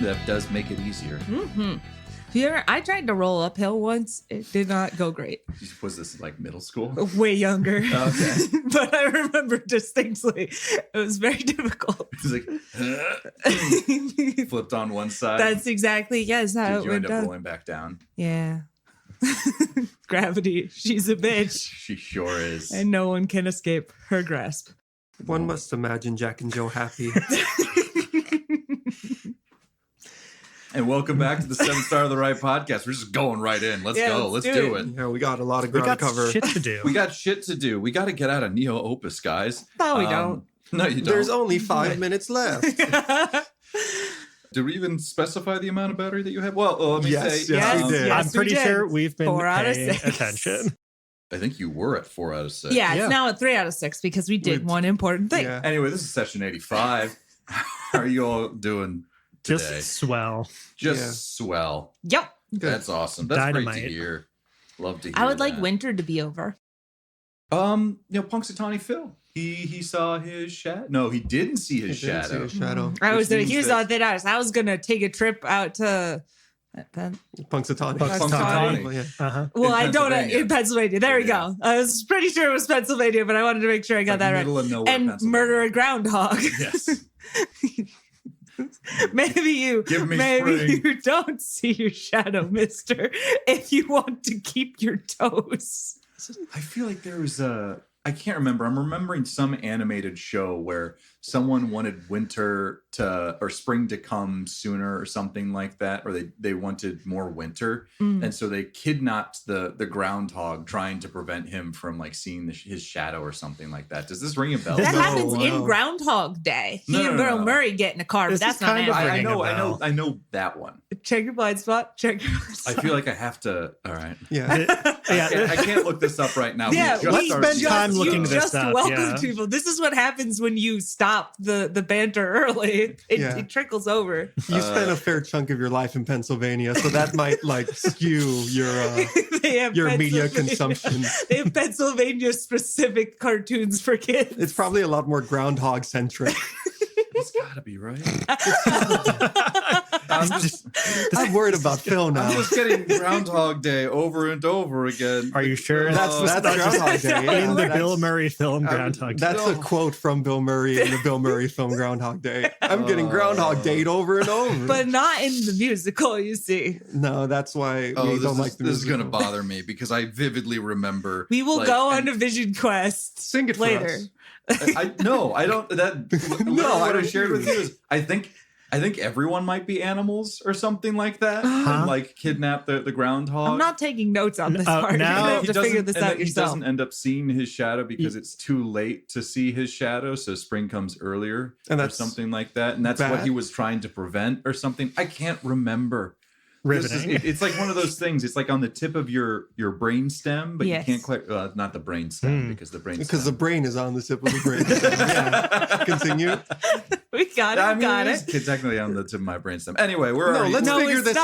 That does make it easier. Mm-hmm. Here, I tried to roll uphill once. It did not go great. Was this like middle school? Way younger. Okay. But I remember distinctly. It was very difficult. It's like flipped on one side. That's exactly, yes, how Did it you went end up down. rolling back down? Yeah. Gravity. She's a bitch. She sure is. And no one can escape her grasp. One must imagine Jack and Joe happy. And welcome back to the 7 Star of the Right podcast. We're just going right in. Let's go. Let's do it. Yeah, we got a lot of ground to cover. Shit to do. We got shit to do. We got to get out of Neo Opus, guys. No, we don't. No, you don't. There's only 5 minutes left. Did we even specify the amount of battery that you have? Well, let me Yes, say. yes, we did. I'm pretty sure we've been 4 out of paying 6. attention. I think you were at 4 out of 6. Yeah, Yeah. it's now at 3 out of 6 because we did one important thing. Yeah. Anyway, this is session 85. How are you all doing today? Just swell. Swell. Yep. That's awesome. That's great Dynamite. to hear. Love to hear I would like that. winter to be over. Punxsutawney Phil. He saw his shadow. No, he didn't see his He didn't see shadow. his shadow. I was means he was that- on thin ice. I was gonna take a trip out to Punxsutawney. Punxsutawney. Yeah. Uh-huh. well, I don't Pennsylvania. in Pennsylvania. There we Yeah. go. I was pretty sure it was Pennsylvania, but I wanted to make sure I got Like that right. middle of nowhere, And Pennsylvania. murder a groundhog. Yes. Maybe you Give me maybe spring. you don't see your shadow, mister, if you want to keep your toes. I feel like there was I can't remember. I'm remembering some animated show where someone wanted winter or spring to come sooner or something like that, or they wanted more winter. And so they kidnapped the groundhog, trying to prevent him from like seeing his shadow or something like that. Does this ring a bell? That No, happens in wow. Groundhog Day. He No, and no, Bill no. Murray get in a car, This but that's is not kind of animated. I ringing a know, bell. I know that one. Check your blind spot. Check your blind I spot. feel like I have to. All right. Yeah. I can't look this up right now. Yeah, just we started- spend time looking you this just up, welcomed yeah. people. This is what happens when you stop the banter early. It trickles over. You spent a fair chunk of your life in Pennsylvania, so that might like skew your They have media Pennsylvania- consumption. They have Pennsylvania specific cartoons for kids. It's probably a lot more groundhog centric. It's gotta be right. I'm worried about Phil I'm now. just getting Groundhog Day over and over again. Are you sure? That's Groundhog Day. yeah. in the That's- Bill Murray film Groundhog Day. That's a quote from Bill Murray in the Bill Murray film Groundhog Day. I'm getting Groundhog Day over and over. but not in the musical, you see. no, that's why we this don't is, like the this is musical. going to bother me because I vividly remember. We will like, go and on a vision quest Sing it for later. us. I don't. That No, what I I shared with refuse. you is I think everyone might be animals or something like that, Huh? and like kidnap the groundhog. I'm not taking notes on this part. now- You're gonna have He to figure this and out then yourself. He doesn't end up seeing his shadow because it's too late to see his shadow. So spring comes earlier, And or that's something like that. And that's what bad. he was trying to prevent, or something. I can't remember. This is- Riveting. it's like one of those things. It's like on the tip of your brain stem, but Yes. you can't quite. Not the brain stem because the brain Because the stem. brain is on the tip of the brain. Yeah. Continue. We got it. I mean, got it it. is technically on the tip of my brain stem. Anyway, we're No, already. let's No, figure it's this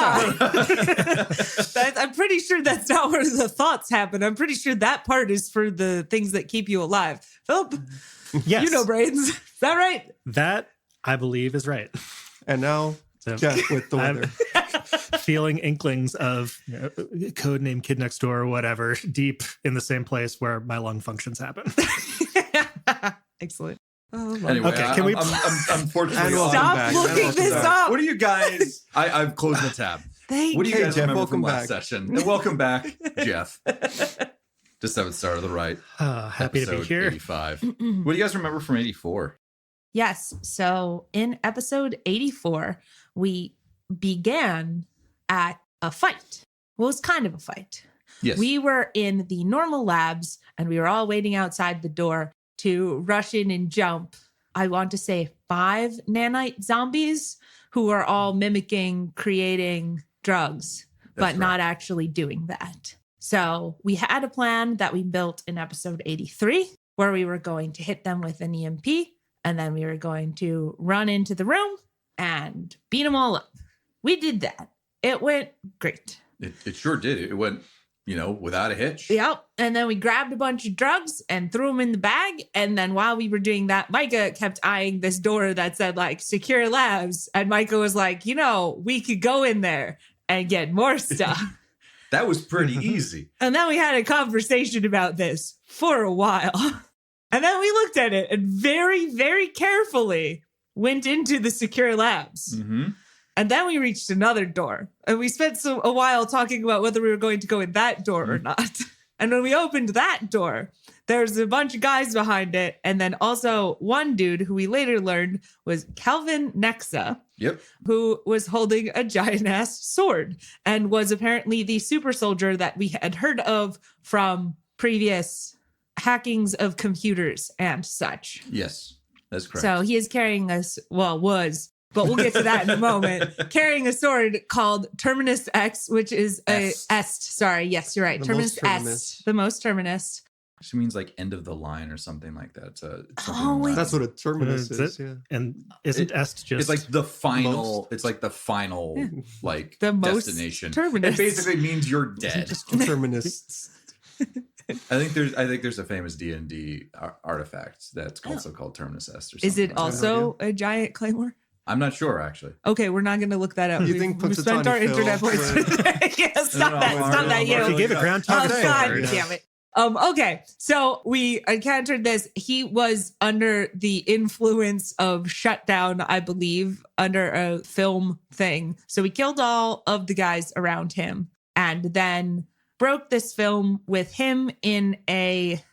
not. out. I'm pretty sure that's not where the thoughts happen. I'm pretty sure that part is for the things that keep you alive. Philip, Yes, you know brains. Is that right? that I believe is right. And now, So, Jeff with the I'm- weather. feeling inklings of codename Kid Next Door or whatever deep in the same place where my lung functions happen. Excellent. Oh, Anyway, Okay, can we- I'm unfortunately And welcome Stop back. looking And welcome this back. up. What do you guys? I've closed the tab. Thank What do you Hey, guys Jeff, remember welcome from last back. session? And welcome back, Jeff. To 7th Star of the Right. Happy to be episode here. 85. What do you guys remember from 84? Yes. So in episode 84, we began at a fight. Well, it was kind of a fight. Yes. We were in the normal labs and we were all waiting outside the door to rush in and jump. I want to say 5 nanite zombies who are all mimicking creating drugs, but That's right. not actually doing that. So we had a plan that we built in episode 83 where we were going to hit them with an EMP and then we were going to run into the room and beat them all up. We did that. It went great. It sure did. It went without a hitch. Yep. And then we grabbed a bunch of drugs and threw them in the bag. And then while we were doing that, Micah kept eyeing this door that said like secure labs. And Micah was like, we could go in there and get more stuff. That was pretty easy. And then we had a conversation about this for a while. And then we looked at it and very, very carefully went into the secure labs. Mm-hmm. And then we reached another door. And we spent a while talking about whether we were going to go in that door or not. And when we opened that door, there's a bunch of guys behind it. And then also one dude who we later learned was Calvin Nexa. Yep. Who was holding a giant ass sword and was apparently the super soldier that we had heard of from previous hackings of computers and such. Yes, that's correct. So he is carrying was, but we'll get to that in a moment, carrying a sword called Terminus X, which is est. Sorry. Yes, you're right. The Terminus most terminus. Est, the most terminus. She means like end of the line or something like that. It's something wait. That's what a terminus Is is. it? Yeah. And isn't est just It's like the final. Most? It's like the final, like The most destination. terminus. It basically means you're dead. Just terminus. I think there's a famous D&D artifact that's also called Terminus Est. Or something Is it like that. also a giant claymore? I'm not sure actually. Okay, we're not going to look that up. You think we spent our Punxsutawney Phil internet points would- today. It's No, not that. It's not that Mario, you. He gave a groundhog Oh, day. God award. damn it. Okay, so we encountered this. He was under the influence of Shutdown, I believe, under a film thing. So we killed all of the guys around him and then broke this film with him in a,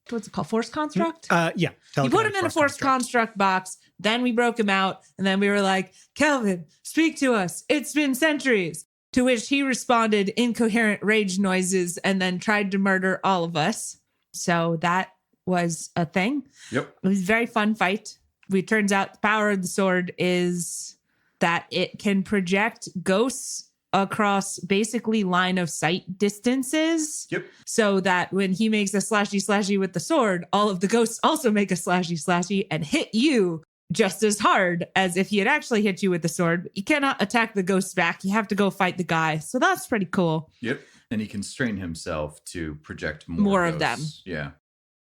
what's it called, force construct? Yeah. You put him in a force construct box, then we broke him out, and then we were like, Kelvin, speak to us. It's been centuries. To which he responded incoherent rage noises and then tried to murder all of us. So that was a thing. Yep. It was a very fun fight. It turns out the power of the sword is that it can project ghosts across basically line of sight distances. Yep. So that when he makes a slashy with the sword, all of the ghosts also make a slashy and hit you just as hard as if he had actually hit you with the sword. You cannot attack the ghosts back. You have to go fight the guy. So that's pretty cool. Yep. And he can strain himself to project More of them. ghosts. Yeah.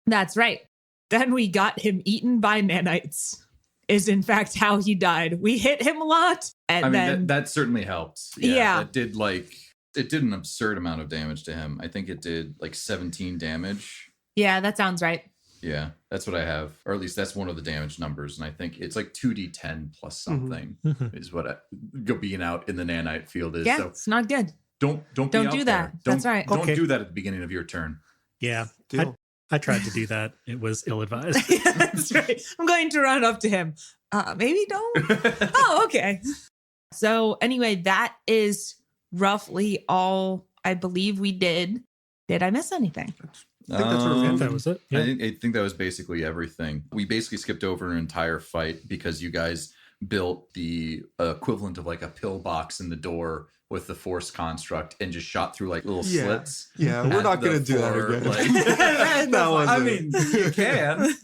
That's right. Then we got him eaten by nanites, is in fact how he died. We hit him a lot. And I mean, then that certainly helped. Yeah. That did it did an absurd amount of damage to him. I think it did like 17 damage. yeah, that sounds right. Yeah, that's what I have. Or at least that's one of the damage numbers. And I think it's like 2d10 plus something is what being out in the nanite field is. Yeah, So it's not good. don't Don't be out do there. that. That's right. Don't Okay. do that at the beginning of your turn. Yeah. Deal. I tried to do that. It was ill-advised. Yeah, that's right. I'm going to run up to him. Maybe don't. Oh, okay. So anyway, that is roughly all I believe we did. Did I miss anything? I think that's where we Yeah, ended. that was it. I Yeah. think that was basically everything. We basically skipped over an entire fight because you guys built the equivalent of like a pillbox in the door with the force construct and just shot through like little Yeah. slits. Yeah, we're at not going the to do that floor, again. like- That was I it. mean, you can.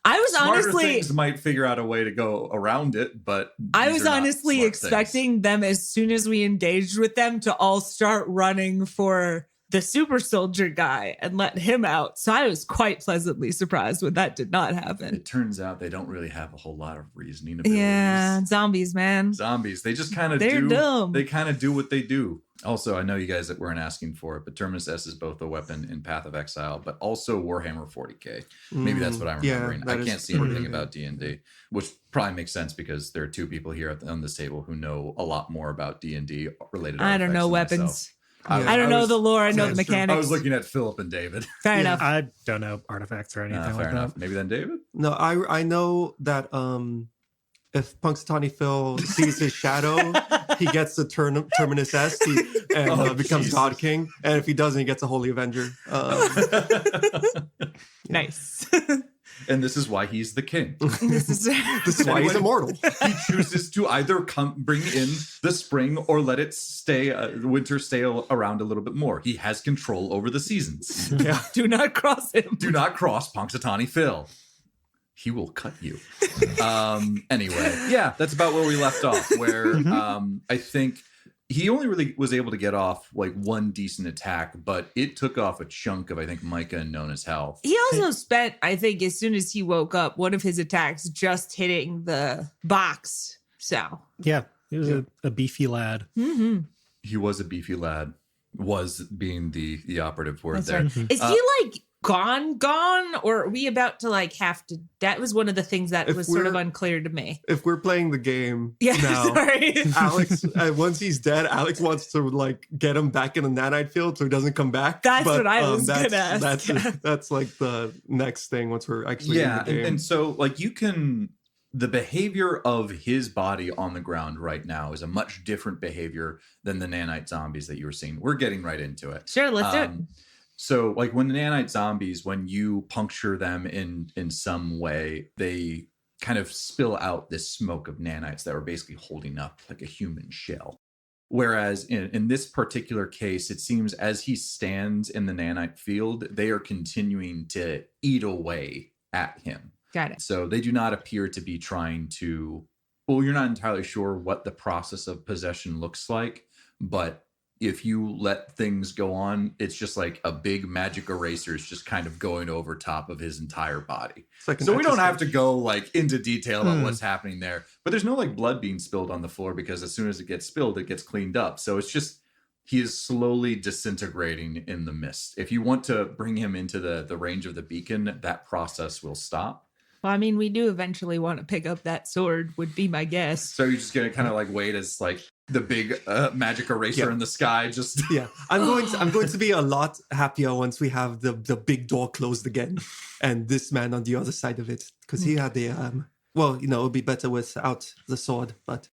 I was Smarter honestly things might figure out a way to go around it, but I these was are not honestly smart expecting them as soon as we engaged with them to all start running for the super soldier guy and let him out. So I was quite pleasantly surprised when that did not things. happen. It turns out they don't really have a whole lot of reasoning abilities. Yeah, zombies, man. Zombies. They just kind of They're do. dumb. They kind of do what they do. Also, I know you guys that weren't asking for it, but Terminus S is both a weapon in Path of Exile, but also Warhammer 40k. Maybe that's what I'm Yeah, remembering. that I is can't see pretty anything good. about D&D, which probably makes sense because there are two people here on this table who know a lot more about D&D related. I don't know artifacts than weapons. myself. Yeah. I don't know was- the lore. I know the That's true. mechanics. I was looking at Philip and David. Fair Yeah. enough. I don't know artifacts or anything Fair like enough. that. Maybe then David? No, I know that if Punxsutawney Phil sees his shadow, he gets the Terminus S and Oh, becomes Jesus. God King. And if he doesn't, he gets a Holy Avenger. Nice. And this is why he's the king. This is This is why he's immortal. He chooses to either bring in the spring or let it stay, winter stay around a little bit more. He has control over the seasons. Yeah. do not cross him. Do not cross Punxsutawney Phil. He will cut you. Anyway, yeah, that's about where we left off. Where I think he only really was able to get off like one decent attack, but it took off a chunk of, I think, Micah and Nona's health. He also spent, I think, as soon as he woke up, one of his attacks just hitting the box. So Yeah, he was a beefy lad. mm-hmm. He was a beefy lad, was being the operative word That's there. right. Is he like gone, or are we about to like have to? That was one of the things that If was sort of we're- unclear to me. If we're playing the game Yeah, now, sorry. Alex, once he's dead, Alex wants to like get him back in the nanite field so he doesn't come back. That's what I was that's, gonna ask. That's like the next thing once we're actually in the game. And so like the behavior of his body on the ground right now is a much different behavior than the nanite zombies that you were seeing. We're getting right into it. Sure, let's do it. So like when the nanite zombies, when you puncture them in some way, they kind of spill out this smoke of nanites that are basically holding up like a human shell. Whereas in this particular case, it seems as he stands in the nanite field, they are continuing to eat away at him. Got it. So they do not appear to be trying to, well, you're not entirely sure what the process of possession looks like, but if you let things go on, it's just like a big magic eraser is just kind of going over top of his entire body. It's like an So we don't have to Etch-a-Sketch. go like into detail about what's happening there, but there's no like blood being spilled on the floor because as soon as it gets spilled, it gets cleaned up. So it's just, he is slowly disintegrating in the mist. If you want to bring him into the range of the beacon, that process will stop. Well, I mean, we do eventually want to pick up that sword, would be my guess. So you're just gonna kind of like wait as like the big magic eraser in the sky just Yeah, I'm going to be a lot happier once we have the big door closed again, and this man on the other side of it, because he had the well, you know, it would be better without the sword, but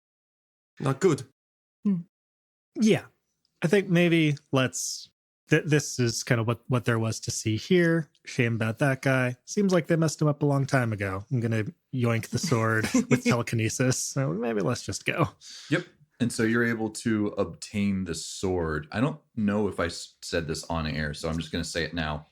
not good. Yeah, I think maybe this is kind of what there was to see here. Shame about that guy. Seems like they messed him up a long time ago. I'm gonna yoink the sword with telekinesis. So maybe let's just go. Yep. And so you're able to obtain the sword. I don't know if I said this on air, so I'm just going to say it now.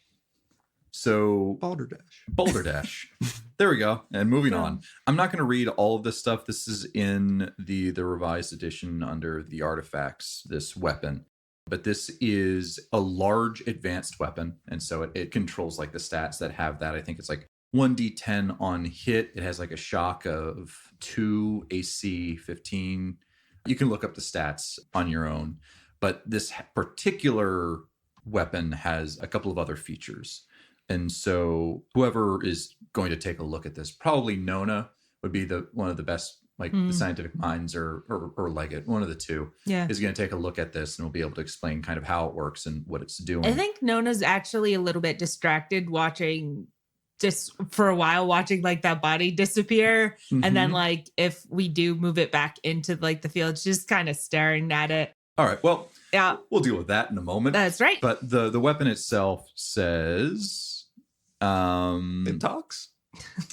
So Balderdash. Balderdash. There we go. And moving on. I'm not going to read all of this stuff. This is in the revised edition under the artifacts, this weapon. But this is a large advanced weapon. And so it controls like the stats that have that. I think it's like 1d10 on hit. It has like a shock of 2, AC 15. You can look up the stats on your own. But this particular weapon has a couple of other features. And so whoever is going to take a look at this, probably Nona would be one of the best, like the scientific minds or Leggett, one of the two, is going to take a look at this and will be able to explain kind of how it works and what it's doing. I think Nona's actually a little bit distracted watching, just for a while, watching like that body disappear. And then like if we do move it back into like the field, just kind of staring at it. All right. Well, yeah, we'll deal with that in a moment. That's right. But the weapon itself says It talks.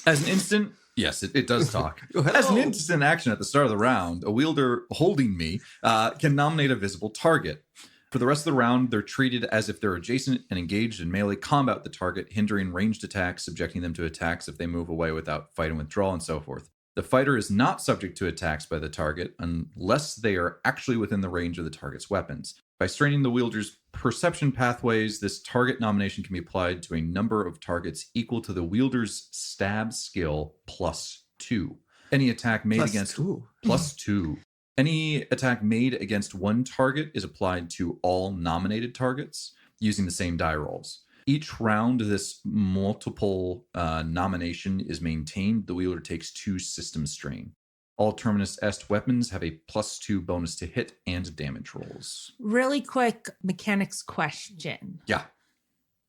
as an instant, yes, it does talk. As an instant action at the start of the round, a wielder holding me can nominate a visible target. For the rest of the round, they're treated as if they're adjacent and engaged in melee combat with the target, hindering ranged attacks, subjecting them to attacks if they move away without fight and withdrawal, and so forth. The fighter is not subject to attacks by the target unless they are actually within the range of the target's weapons. By straining the wielder's perception pathways, this target nomination can be applied to a number of targets equal to the wielder's stab skill +2. Any attack made against +2. Any attack made against one target is applied to all nominated targets using the same die rolls. Each round, this multiple nomination is maintained. The wielder takes 2 system strain. All Terminus Est weapons have a +2 bonus to hit and damage rolls. Really quick mechanics question. Yeah.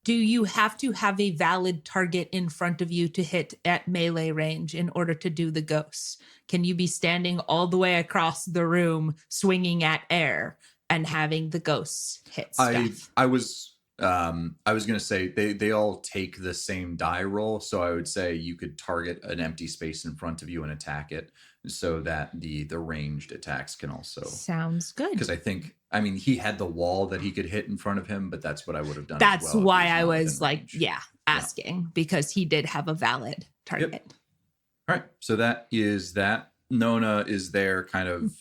Do you have to have a valid target in front of you to hit at melee range in order to do the ghosts? Can you be standing all the way across the room, swinging at air, and having the ghosts hit stuff? I was going to say they all take the same die roll. So I would say you could target an empty space in front of you and attack it so that the ranged attacks can also. Sounds good. Because I mean, he had the wall that he could hit in front of him, but that's what I would have done. That's as well why if he I not was within like, range. asking, because he did have a valid target. All right. So that is that. Nona is there kind of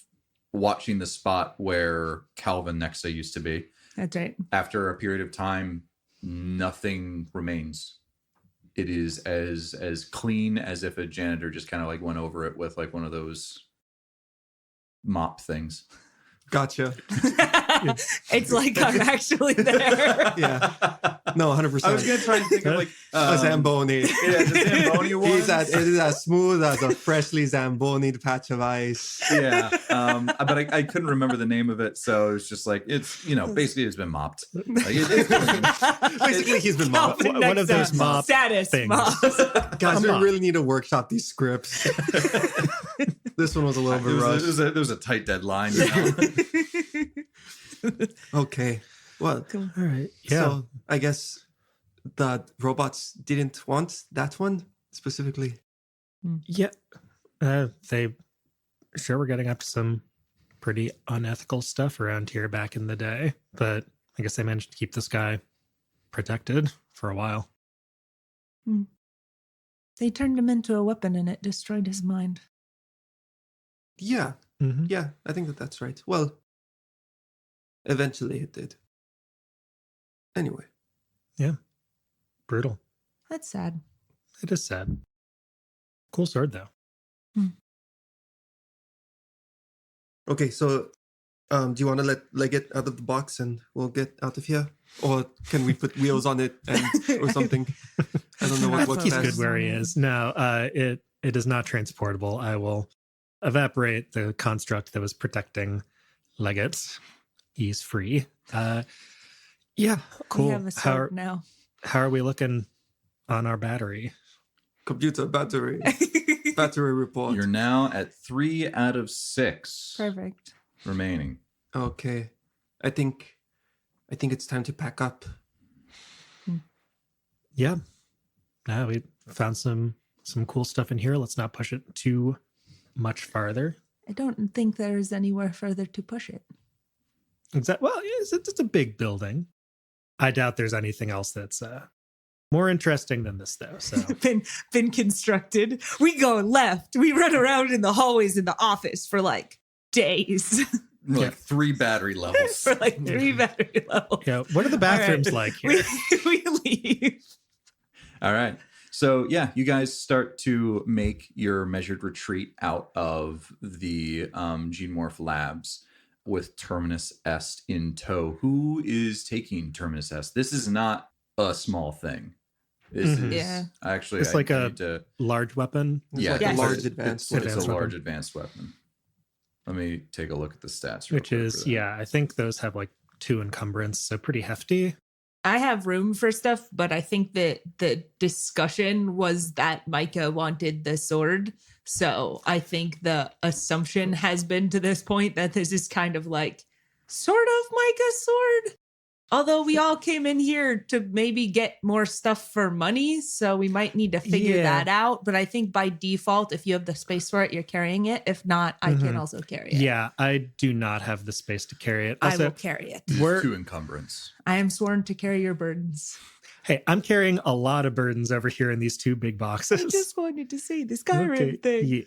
watching the spot where Calvin Nexa used to be. That's right. After a period of time, nothing remains. It is as clean as if a janitor just kind of like went over it with like one of those mop things. Gotcha. It's like I'm actually there. Yeah. No, 100%. I was gonna try and think of like A Zamboni. Yeah, the Zamboni one. It is as smooth as a freshly Zambonied patch of ice. Yeah, but I couldn't remember the name of it, so it's just like it's basically it's been mopped. Like, it's clean. Basically, he's been mopped. Calvin One of those Nexa, mop status things. mop. Guys, we Come on. really need to workshop these scripts. This one was a little bit rushed. There was a tight deadline. You know? Okay. Well, Cool. All right. Yeah. so I guess the robots didn't want that one specifically. Yeah. They sure were getting up to some pretty unethical stuff around here back in the day, but I guess they managed to keep this guy protected for a while. They turned him into a weapon and it destroyed his mind. Yeah. Mm-hmm. Yeah, I think that's right. Well, eventually it did. Anyway. Brutal. That's sad. It is sad. Cool sword, though. Okay, so do you want to let Leggett out of the box and we'll get out of here? Or can we put wheels on it or something? I don't know That's what's what He's best. good where he is. No, it is not transportable. I will evaporate the construct that was protecting Leggett. He's free. Yeah, cool. We have a sword now. How are we looking on our battery? Computer battery report. You're now at 3 out of 6 Perfect. remaining. Okay. I think it's time to pack up. Yeah. No, we found some cool stuff in here. Let's not push it too much farther. I don't think there's anywhere further to push it. Well, it's a big building. I doubt there's anything else that's more interesting than this, though. So been constructed. We go left. We run around in the hallways in the office for like days. Like 3 battery levels. For like 3 battery levels. yeah, what are the bathrooms like here? We leave. All right. So yeah, you guys start to make your measured retreat out of the Genemorph labs with Terminus Est in tow. Who is taking Terminus Est? This is not a small thing. This is Yeah. actually It's like a large weapon. It's yeah, like Yes. a large it's advanced it's advanced a large weapon. advanced weapon. Let me take a look at the stats. real Which quick is, for that. yeah, I think those have like 2 encumbrance, so pretty hefty. I have room for stuff, but I think that the discussion was that Micah wanted the sword. So I think the assumption has been to this point that this is kind of like sort of Micah's sword. Although we all came in here to maybe get more stuff for money, so we might need to figure Yeah. that out. But I think by default, if you have the space for it, you're carrying it. If not, I can Mhm. also carry it. Yeah, I do not have the space to carry it. I Also, will carry it. There's we're- 2 encumbrance. I am sworn to carry your burdens. hey, I'm carrying a lot of burdens over here in these 2 big boxes. I just wanted to say the Skyrim thing. Yeah.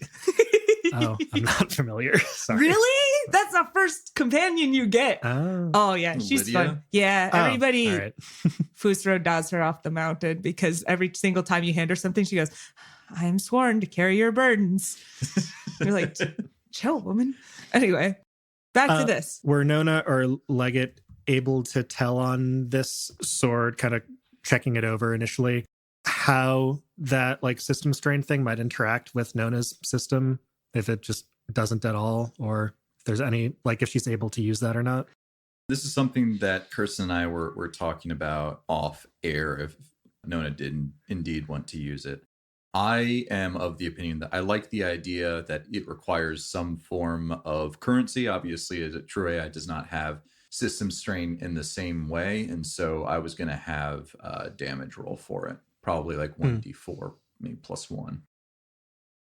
Oh, I'm not familiar. Sorry. Really? That's the first companion you get. Oh. Oh yeah, she's Lydia? fun. Yeah, Oh, everybody all right. Fusro does her off the mountain because every single time you hand her something, she goes, "I am sworn to carry your burdens." You're like, chill, woman. Anyway, back to this. Were Nona or Leggett able to tell on this sword, kind of checking it over initially, how that like system strain thing might interact with Nona's system, if it just doesn't at all, or if there's any, like if she's able to use that or not? This is something that Kirsten and I were talking about off air if Nona did indeed want to use it. I am of the opinion that I like the idea that it requires some form of currency. Obviously, as a true AI does not have system strain in the same way. And so I was going to have a damage roll for it. Probably like 1d4, maybe +1.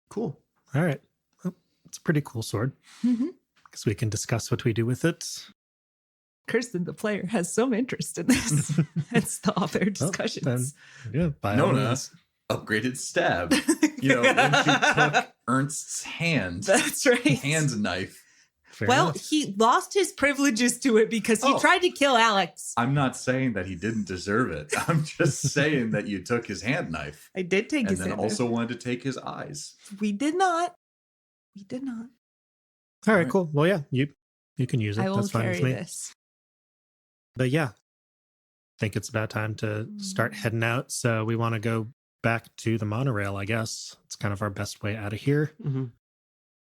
Cool. All right. Well, it's a pretty cool sword. Mhm. Guess we can discuss what we do with it. Kirsten, the player, has some interest in this. It's the author discussions. Yeah, by all Nona means. upgraded stab. You know, when she took Ernst's hand, That's right. hand knife. Fair Well, enough. he lost his privileges to it because he Oh. tried to kill Alex. I'm not saying that he didn't deserve it. I'm just saying that you took his hand knife I did take and his then hand. also wanted to take his eyes. We did not. We did not. All right, Alright. cool. Well, yeah, you can use it. I will That's fine carry with me. this. But yeah, I think it's about time to start heading out. So we want to go back to the monorail, I guess. It's kind of our best way out of here. Mhm.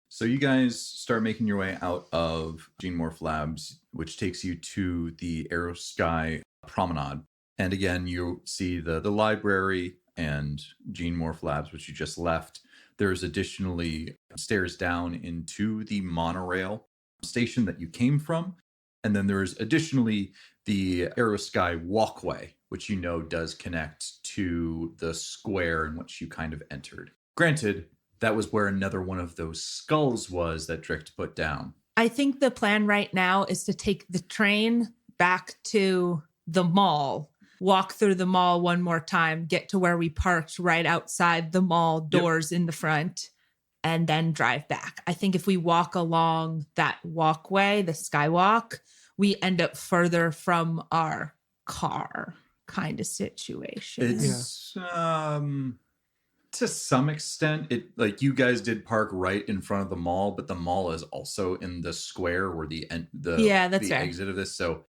So you guys start making your way out of Gene Morph Labs, which takes you to the Aerosky Promenade. And again, you see the library and Gene Morph Labs, which you just left. There's additionally stairs down into the monorail station that you came from. And then there's additionally the Aerosky walkway, which you know does connect to the square in which you kind of entered. Granted, that was where another one of those skulls was that Dricht put down. I think the plan right now is to take the train back to the mall, walk through the mall one more time, get to where we parked right outside the mall doors in the front, and then drive back. I think if we walk along that walkway, the skywalk, we end up further from our car kind of situation. It's to some extent, it like you guys did park right in front of the mall, but the mall is also in the square where the Yeah, that's the fair. exit of this. So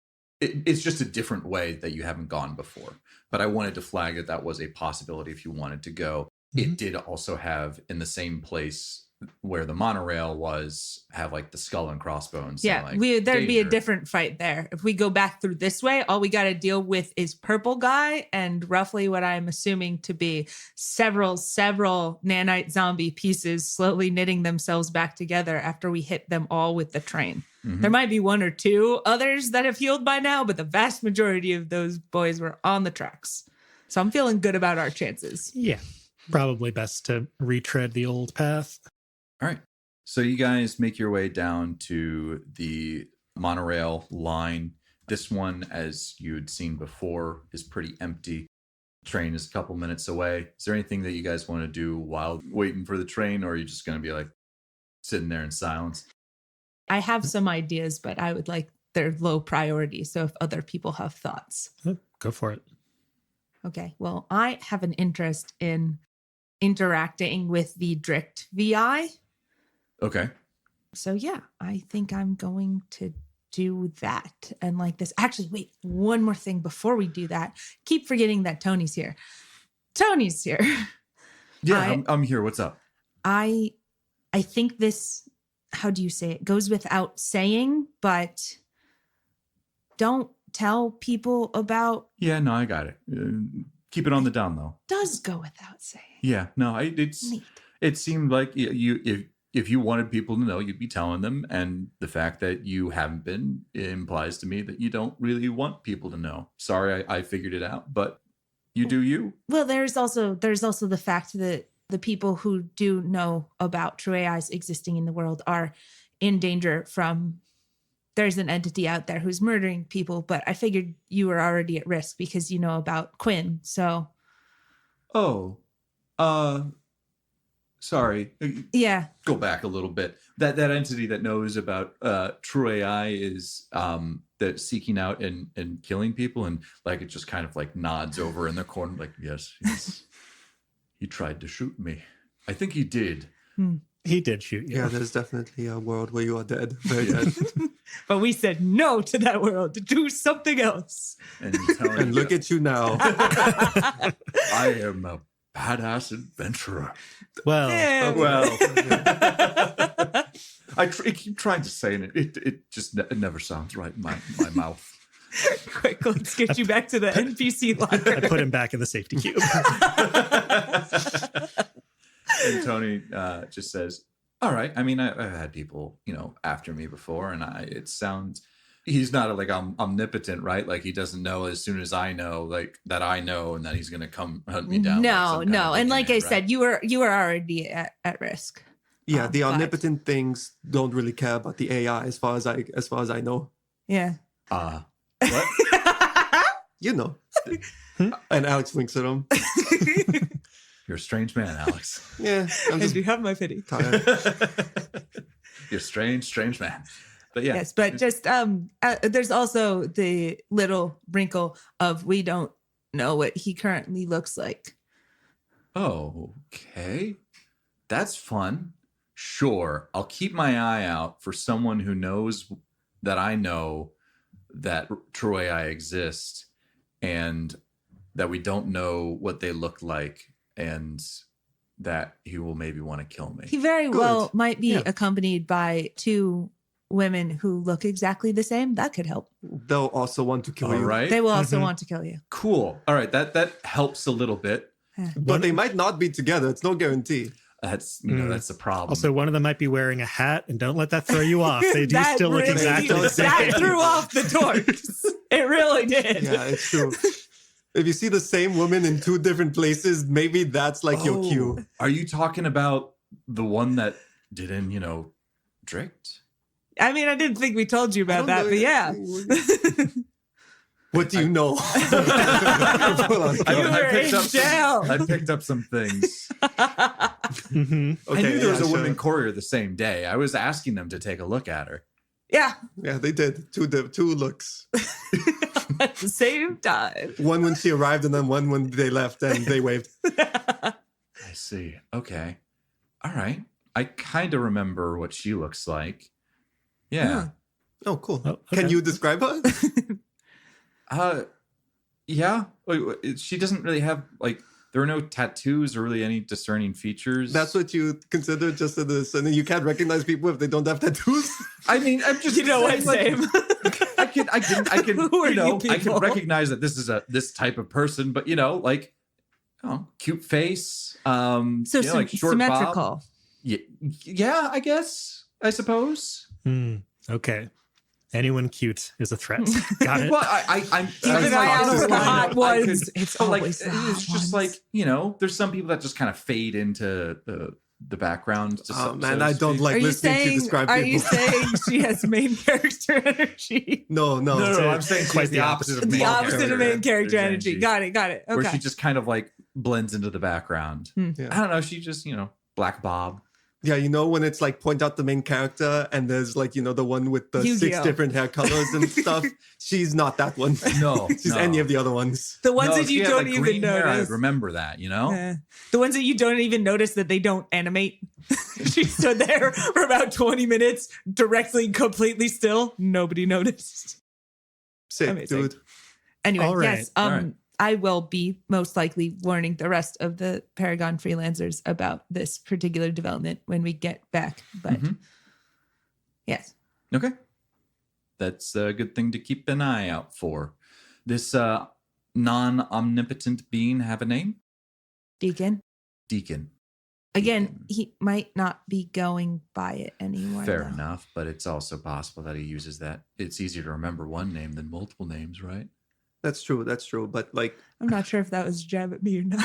it's just a different way that you haven't gone before. But I wanted to flag that that was a possibility if you wanted to go. It did also have in the same place where the monorail was, have like the skull and crossbones. Yeah, and, like, there'd be a danger. different fight there. If we go back through this way, all we got to deal with is purple guy and roughly what I'm assuming to be several nanite zombie pieces slowly knitting themselves back together after we hit them all with the train. Mhm. There might be one or two others that have healed by now, but the vast majority of those boys were on the tracks. So I'm feeling good about our chances. Yeah, probably best to retread the old path. All right. So you guys make your way down to the monorail line. This one, as you'd seen before, is pretty empty. Train is a couple minutes away. Is there anything that you guys want to do while waiting for the train, or are you just going to be like sitting there in silence? I have some ideas, but I would like their low priority. So if other people have thoughts. Go for it. Okay. Well, I have an interest in interacting with the Dricht VI. Okay. So yeah, I think I'm going to do that. And like this, actually, wait, one more thing before we do that. Keep forgetting that Tony's here. Tony's here. Yeah, I'm here. What's up? I think this, how do you say it? Goes without saying, but don't tell people about. Yeah, no, I got it. Keep it on the down low. Does go without saying. Yeah, no, Neat. it seemed like if you wanted people to know, you'd be telling them, and the fact that you haven't been implies to me that you don't really want people to know. Sorry, I figured it out, but you do you. Well, there's also the fact that the people who do know about true AIs existing in the world are in danger from. There's an entity out there who's murdering people, but I figured you were already at risk because you know about Quinn. So, Oh, sorry. yeah. Go back a little bit. That entity that knows about true AI is that seeking out and killing people, and like it just kind of like nods over in the corner, like yes, he tried to shoot me. I think he did. He did shoot you. Yeah, there's definitely a world where you are dead. Very dead. But we said no to that world to do something else. And, telling And look at you now. I am a badass adventurer. Well, Yeah. Well, I keep trying to say it. It just it never sounds right in my mouth. Quick, let's get you back to the NPC locker. I put him back in the safety cube. And Tony just says, "All right. I mean, I've had people, after me before, and it sounds." He's not like I'm omnipotent, right? Like he doesn't know as soon as I know, like that I know, and that he's gonna come hunt me down. No. And like I said, you were already at risk. Yeah, the but- omnipotent things don't really care about the AI as far as I know. Yeah. What? You know. And Alex winks at him. You're a strange man, Alex. Yeah, I'm And just you have my pity. tired. You're a strange, strange man. But yeah. Yes, but just there's also the little wrinkle of we don't know what he currently looks like. Oh, okay. That's fun. Sure. I'll keep my eye out for someone who knows that I know that Troy I exist and that we don't know what they look like and that he will maybe want to kill me. He very Good. well might be Yeah. accompanied by 2 women who look exactly the same. That could help. They'll also want to kill All you. right. They will also Mhm. want to kill you. Cool. All right. That helps a little bit. But they might not be together. It's no guarantee. That's Mm. that's the problem. Also, one of them might be wearing a hat, and don't let that throw you off. They do That still look really- exactly the That same. That threw off the dorks. It really did. Yeah, it's true. If you see the same woman in 2 different places, maybe that's like your cue. Are you talking about the one that didn't, drift? I mean, I didn't think we told you about that, but yeah. What do you know? Hold on. You were in jail. I picked up some things. Mhm. I knew there was yeah, a woman sure. courier the same day. I was asking them to take a look at her. Yeah, Yeah, they did. 2 looks. at the same time. One when she arrived and then one when they left and they waved. I see. Okay. All right. I kind of remember what she looks like. Yeah. Oh, cool. Oh, Can okay. you describe her? Yeah. She doesn't really have there are no tattoos or really any discerning features. That's what you consider just in this, and then you can't recognize people if they don't have tattoos. I mean, I'm just You know what, saying, same. I can Who are you I can people? recognize that this is this type of person, but cute face, So short bob. symmetrical. Yeah, I guess, I suppose. Okay. Anyone cute is a threat. Got it. Well, I'm Keep an eye out for the hot ones. It's always the hot it's just ones. there's some people that just kind of fade into the background. Oh man, I don't like Are you listening to you saying? describe Are people. you saying she has main character energy? No. No, I'm saying Quite she's the opposite of The main opposite of main character energy. Got it. Okay. Where she just kind of blends into the background. Yeah. I don't know. She just Black Bob. Yeah, when it's point out the main character and there's the one with the 6 Yu-Gi-Oh. different hair colors and stuff. She's not that one. No, She's any of the other ones. The ones No, that if she you had, don't even green hair, notice. I'd remember that. The ones that you don't even notice that they don't animate. She stood there for about 20 minutes, directly, completely still. Nobody noticed. Sick, Amazing. dude. Anyway, All right. yes. All right. I will be most likely warning the rest of the Paragon freelancers about this particular development when we get back. But Mhm. yes. Okay. That's a good thing to keep an eye out for. This non-omnipotent being have a name? Deacon. Deacon. Again, he might not be going by it anymore. Fair though. enough, but it's also possible that he uses that. It's easier to remember one name than multiple names, right? That's true. But I'm not sure if that was a jab at me or not.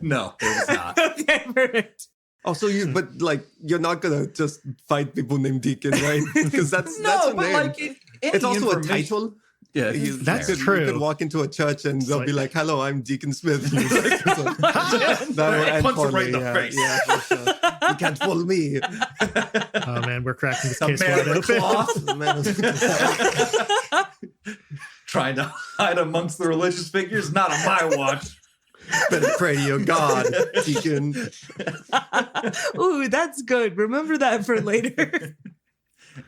No, it was not. Okay, perfect. also you're not gonna just fight people named Deacon, right? Because that's a name. It's also a title. Yeah, That's you true. You could walk into a church and they'll be like, "Hello, I'm Deacon Smith." That will end Punch him right in poorly, the face. Yeah, for sure. You can't fool me. Oh man, we're cracking this A case man wide of the open. cloth. Trying to hide amongst the religious figures? Not on my watch. Better pray to your God, Deacon. Ooh, that's good. Remember that for later.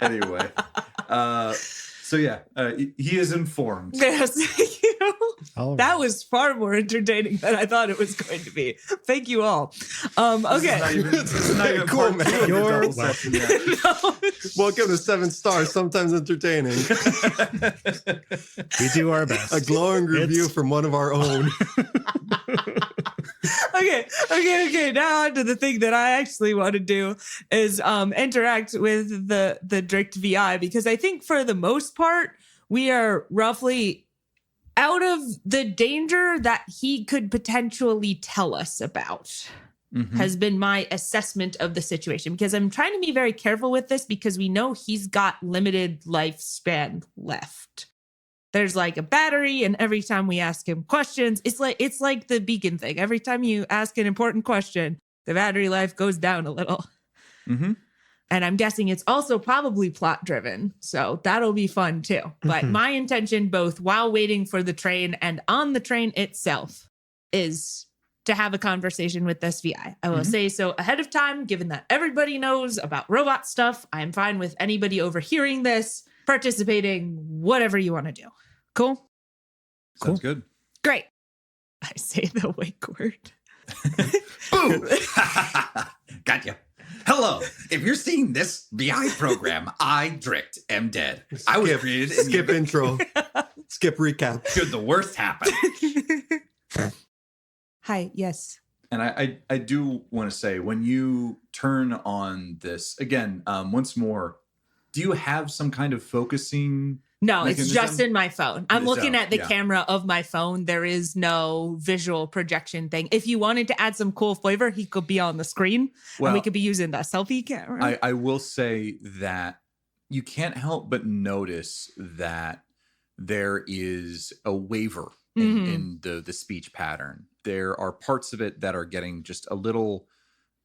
Anyway, so yeah, he is informed. Yes, thank you. All That right. was far more entertaining than I thought it was going to be. Thank you all. Okay. This is not even Cool, part man. two of the You're double session yet. No. Welcome to 7 stars, sometimes entertaining. We do our best. A glowing review It's- from one of our own. Okay. Now on to the thing that I actually want to do is interact with the Drict VI, because I think for the most part we are roughly out of the danger that he could potentially tell us about. Mhm. Has been my assessment of the situation, because I'm trying to be very careful with this because we know he's got limited lifespan left. There's a battery, and every time we ask him questions, it's like the beacon thing. Every time you ask an important question, the battery life goes down a little. Mhm. And I'm guessing it's also probably plot driven. So that'll be fun too. But my intention, both while waiting for the train and on the train itself, is to have a conversation with this VI. I will say so ahead of time, given that everybody knows about robot stuff. I'm fine with anybody overhearing this, participating, whatever you want to do. Cool? Sounds good. Great. I say the wake word. Boom! Got you. Hello. If you're seeing this BI program, I, Drict, am dead. I was created in Skip intro. Skip recap. Should the worst happen. Hi, yes. And I do want to say, when you turn on this, again, once more, do you have some kind of focusing? No, it's mechanism? just in my phone. I'm looking at the yeah. camera of my phone. There is no visual projection thing. If you wanted to add some cool flavor, he could be on the screen and we could be using the selfie camera. I will say that you can't help but notice that there is a waver in the speech pattern. There are parts of it that are getting just a little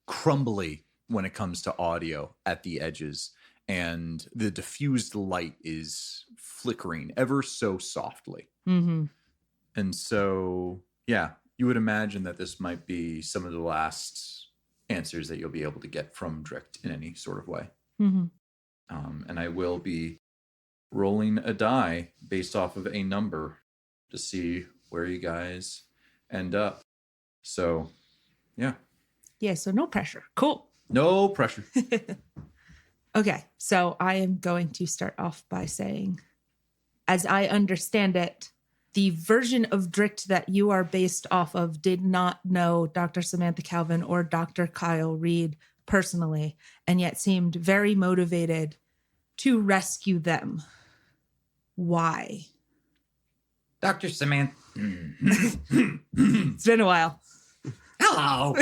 crumbly when it comes to audio at the edges. And the diffused light is flickering ever so softly. And so, yeah, you would imagine that this might be some of the last answers that you'll be able to get from Drict in any sort of way. And I will be rolling a die based off of a number to see where you guys end up. So, yeah. Yeah, so no pressure. Cool. No pressure. Okay, so I am going to start off by saying, as I understand it, the version of Drict that you are based off of did not know Dr. Samantha Calvin or Dr. Kyle Reed personally, and yet seemed very motivated to rescue them. Why? Dr. Samantha. It's been a while. Hello.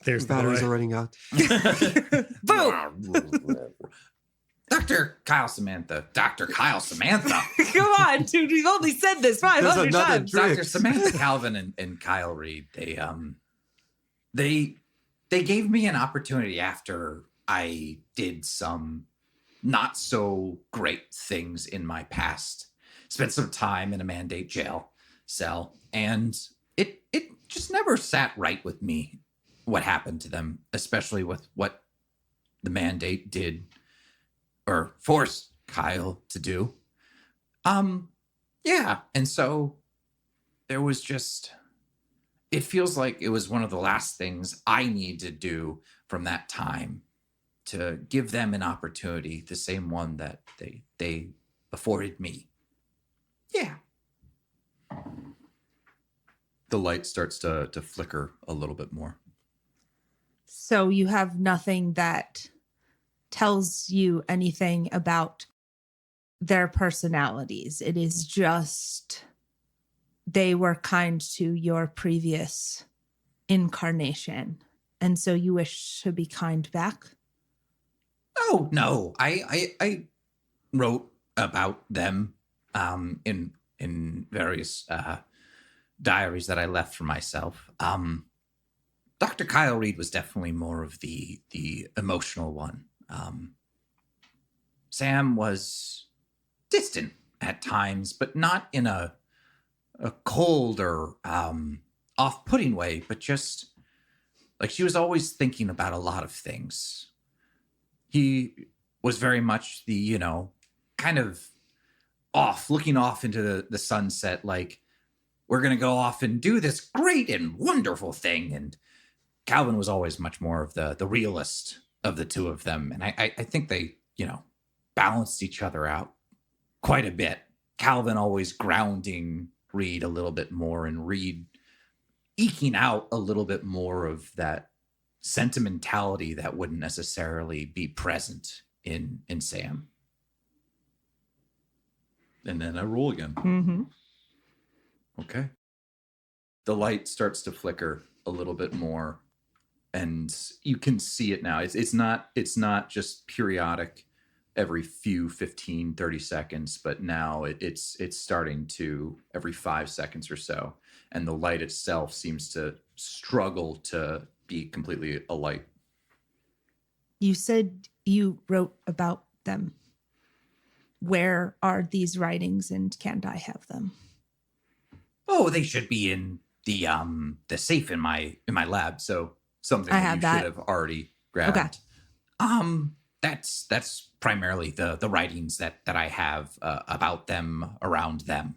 There's the Batteries boy. are running out. Boom! Dr. Kyle Samantha. Dr. Kyle Samantha. Come on, dude. We've only said this 500 another times. Drict. Dr. Samantha Calvin and Kyle Reed, they gave me an opportunity after I did some not so great things in my past. Spent some time in a mandate jail cell, and it just never sat right with me what happened to them, especially with what the mandate did or forced Kyle to do. Yeah, and so there was just, it feels like it was one of the last things I need to do from that time to give them an opportunity, the same one that they afforded me. Yeah. The light starts to flicker a little bit more. So you have nothing that tells you anything about their personalities. It is just they were kind to your previous incarnation. And so you wish to be kind back? Oh, no. I wrote about them in various diaries that I left for myself. Dr. Kyle Reed was definitely more of the emotional one. Sam was distant at times, but not in a cold or off-putting way, but just like she was always thinking about a lot of things. He was very much the, kind of looking off into the sunset, like, we're going to go off and do this great and wonderful thing. And Calvin was always much more of the realist of the two of them. And I think they, balanced each other out quite a bit. Calvin always grounding Reed a little bit more, and Reed eking out a little bit more of that sentimentality that wouldn't necessarily be present in Sam. And then I roll again. Mm-hmm. Okay. The light starts to flicker a little bit more, and you can see it now. It's not just periodic every few 15, 30 seconds, but now it's starting to every 5 seconds or so. And the light itself seems to struggle to be completely alight. You said you wrote about them. Where are these writings, and can't I have them? Oh, they should be in the safe in my lab. So something I that have you that. should have already grabbed. Okay. That's primarily the writings that I have about them, around them.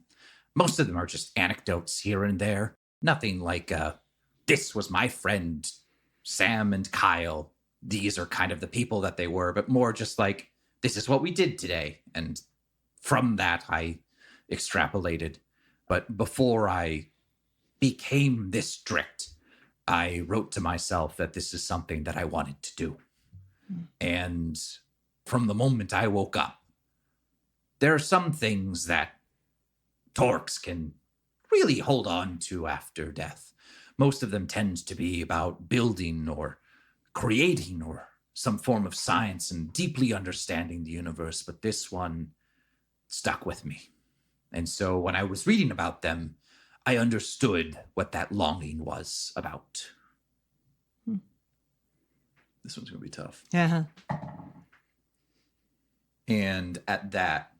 Most of them are just anecdotes here and there. Nothing like this was my friend Sam and Kyle. These are kind of the people that they were, but more just like, this is what we did today. And from that, I extrapolated. But before I became this strict, I wrote to myself that this is something that I wanted to do. And from the moment I woke up, there are some things that Torques can really hold on to after death. Most of them tend to be about building or creating or some form of science and deeply understanding the universe, but this one stuck with me. And so when I was reading about them, I understood what that longing was about. This one's going to be tough. Yeah. And at that,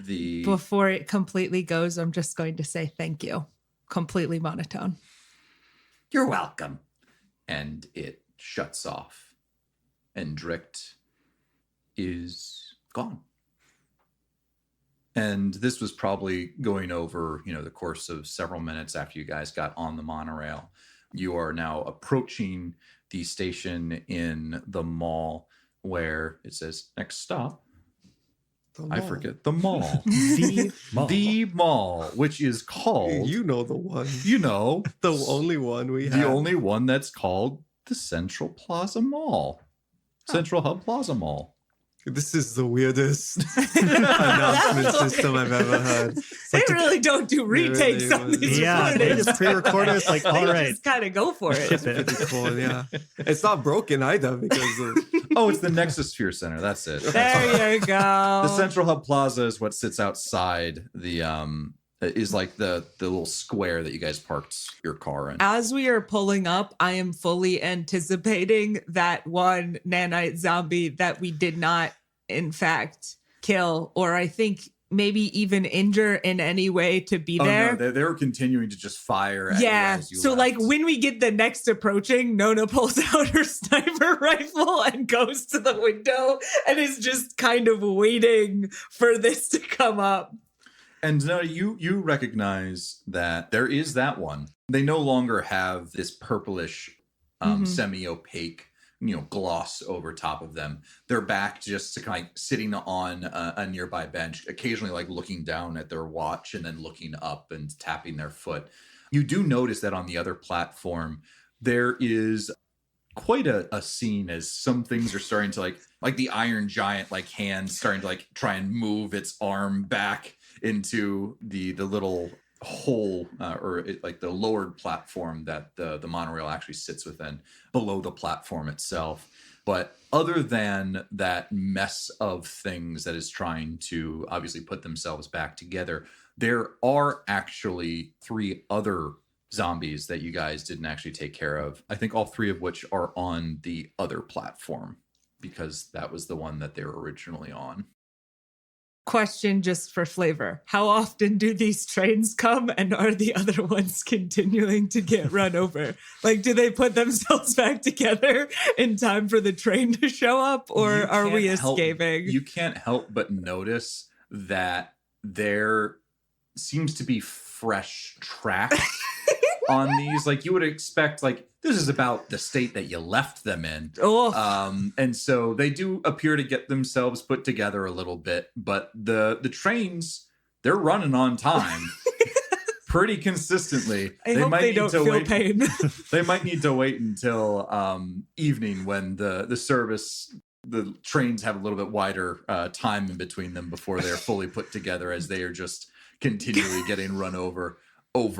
Before it completely goes, I'm just going to say thank you. Completely monotone. You're welcome. and it shuts off. And Drict is gone. And this was probably going over, the course of several minutes after you guys got on the monorail. You are now approaching the station in the mall where it says next stop. I forget the mall. The mall. The mall, which is called, You know the one. the The only one we have. the only one that's called the Central Plaza Mall. Central Hub Plaza Mall. This is the weirdest announcement system I've ever heard. It's They like really don't do retakes really on these Yeah, they recordings. just pre-record us like, all They right, just kind of go for it. ship it. pretty cool, yeah. It's not broken either because of, Oh, it's the Nexus Sphere Center. That's it. There you go. The Central Hub Plaza is what sits outside the is like the little square that you guys parked your car in. As we are pulling up, I am fully anticipating that one nanite zombie that we did not, in fact, kill, or I think maybe even injure in any way to be there. No, they were continuing to just fire at you Yeah. as you So, left. like, when we get the next approaching, Nona pulls out her sniper rifle and goes to the window and is just kind of waiting for this to come up. And no, you recognize that there is that one. They no longer have this purplish, semi-opaque, gloss over top of them. They're back just to kind of sitting on a nearby bench, occasionally like looking down at their watch and then looking up and tapping their foot. You do notice that on the other platform, there is quite a scene as some things are starting to like the Iron Giant, like hands starting to like try and move its arm back into the little hole like the lowered platform that the monorail actually sits within below the platform itself. But other than that mess of things that is trying to obviously put themselves back together, there are actually 3 other zombies that you guys didn't actually take care of. I think all 3 of which are on the other platform because that was the one that they were originally on. Question just for flavor. How often do these trains come, and are the other ones continuing to get run over? Like, do they put themselves back together in time for the train to show up, or You are we can't help- escaping? You can't help but notice that there seems to be fresh tracks on these. Like you would expect, like this is about the state that you left them in. And so they do appear to get themselves put together a little bit, but the trains, they're running on time pretty consistently. I hope they don't feel pain. They might need to wait until evening when the trains have a little bit wider time in between them before they're fully put together, as they are just continually getting run over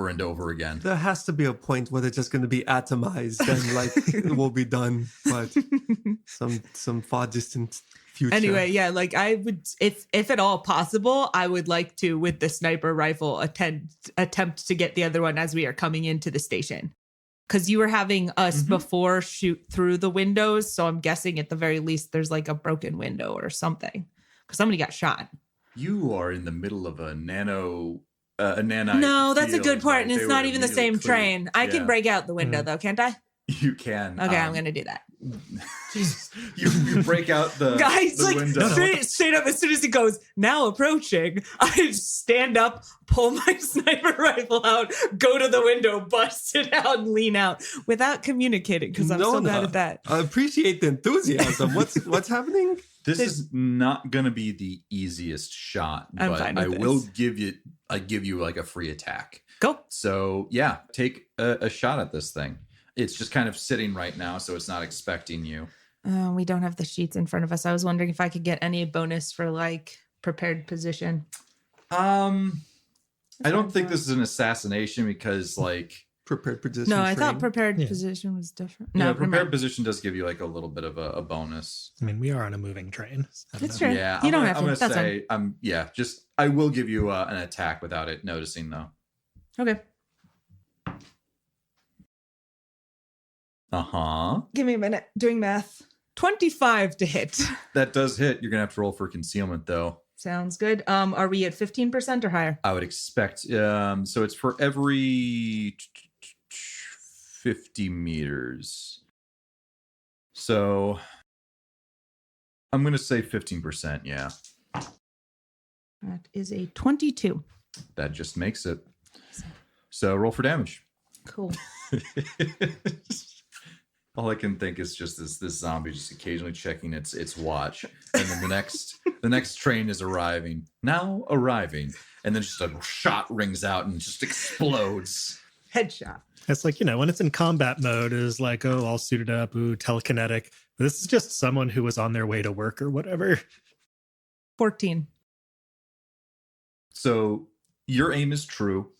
and over again. there has to be a point where they're just going to be atomized and like it will be done, but some far distant future. Anyway, yeah, like I would, if at all possible, I would like to, with the sniper rifle, attempt to get the other one as we are coming into the station. Because you were having us Mhm. before shoot through the windows. So I'm guessing at the very least there's like a broken window or something. Because somebody got shot. You are in the middle of a nanite. No, that's a field, good part. right? And it's They not would even the immediately same clear you. train. I can Yeah. break out the window though, can't I? You can. Okay, I'm going to do that. You break out the Guys, the like window. straight up, as soon as he goes, now approaching, I stand up, pull my sniper rifle out, go to the window, bust it out, and lean out without communicating because I'm so bad at that. I appreciate the enthusiasm. What's happening? This is not going to be the easiest shot, I'm but fine I with will this. give you like a free attack. Go. So yeah, take a shot at this thing. It's just kind of sitting right now, so it's not expecting you. We don't have the sheets in front of us. I was wondering if I could get any bonus for like prepared position. I don't think fine. this is an assassination because like Prepared position. No, I thought train. prepared Yeah. position was different. yeah, No, never prepared mind. position does give you like a little bit of a bonus. I mean, we are on a moving train. I don't It's know. true. Yeah, You don't I'm have to. gonna That's say just I will give you an attack without it noticing though. Okay. Give me a minute. Doing math. 25 to hit. That does hit. You're gonna have to roll for concealment though. Sounds good. Are we at 15% or higher? I would expect. So it's for every 50 meters. So I'm going to say 15%. Yeah, That is a 22. that just makes it. So roll for damage. Cool. All I can think is just this zombie just occasionally checking its watch, and then the next train is arriving. Now arriving, and then just a shot rings out and just explodes. Headshot. It's like, when it's in combat mode, it's like, oh, all suited up, ooh, telekinetic. But this is just someone who was on their way to work or whatever. 14. So your aim is true.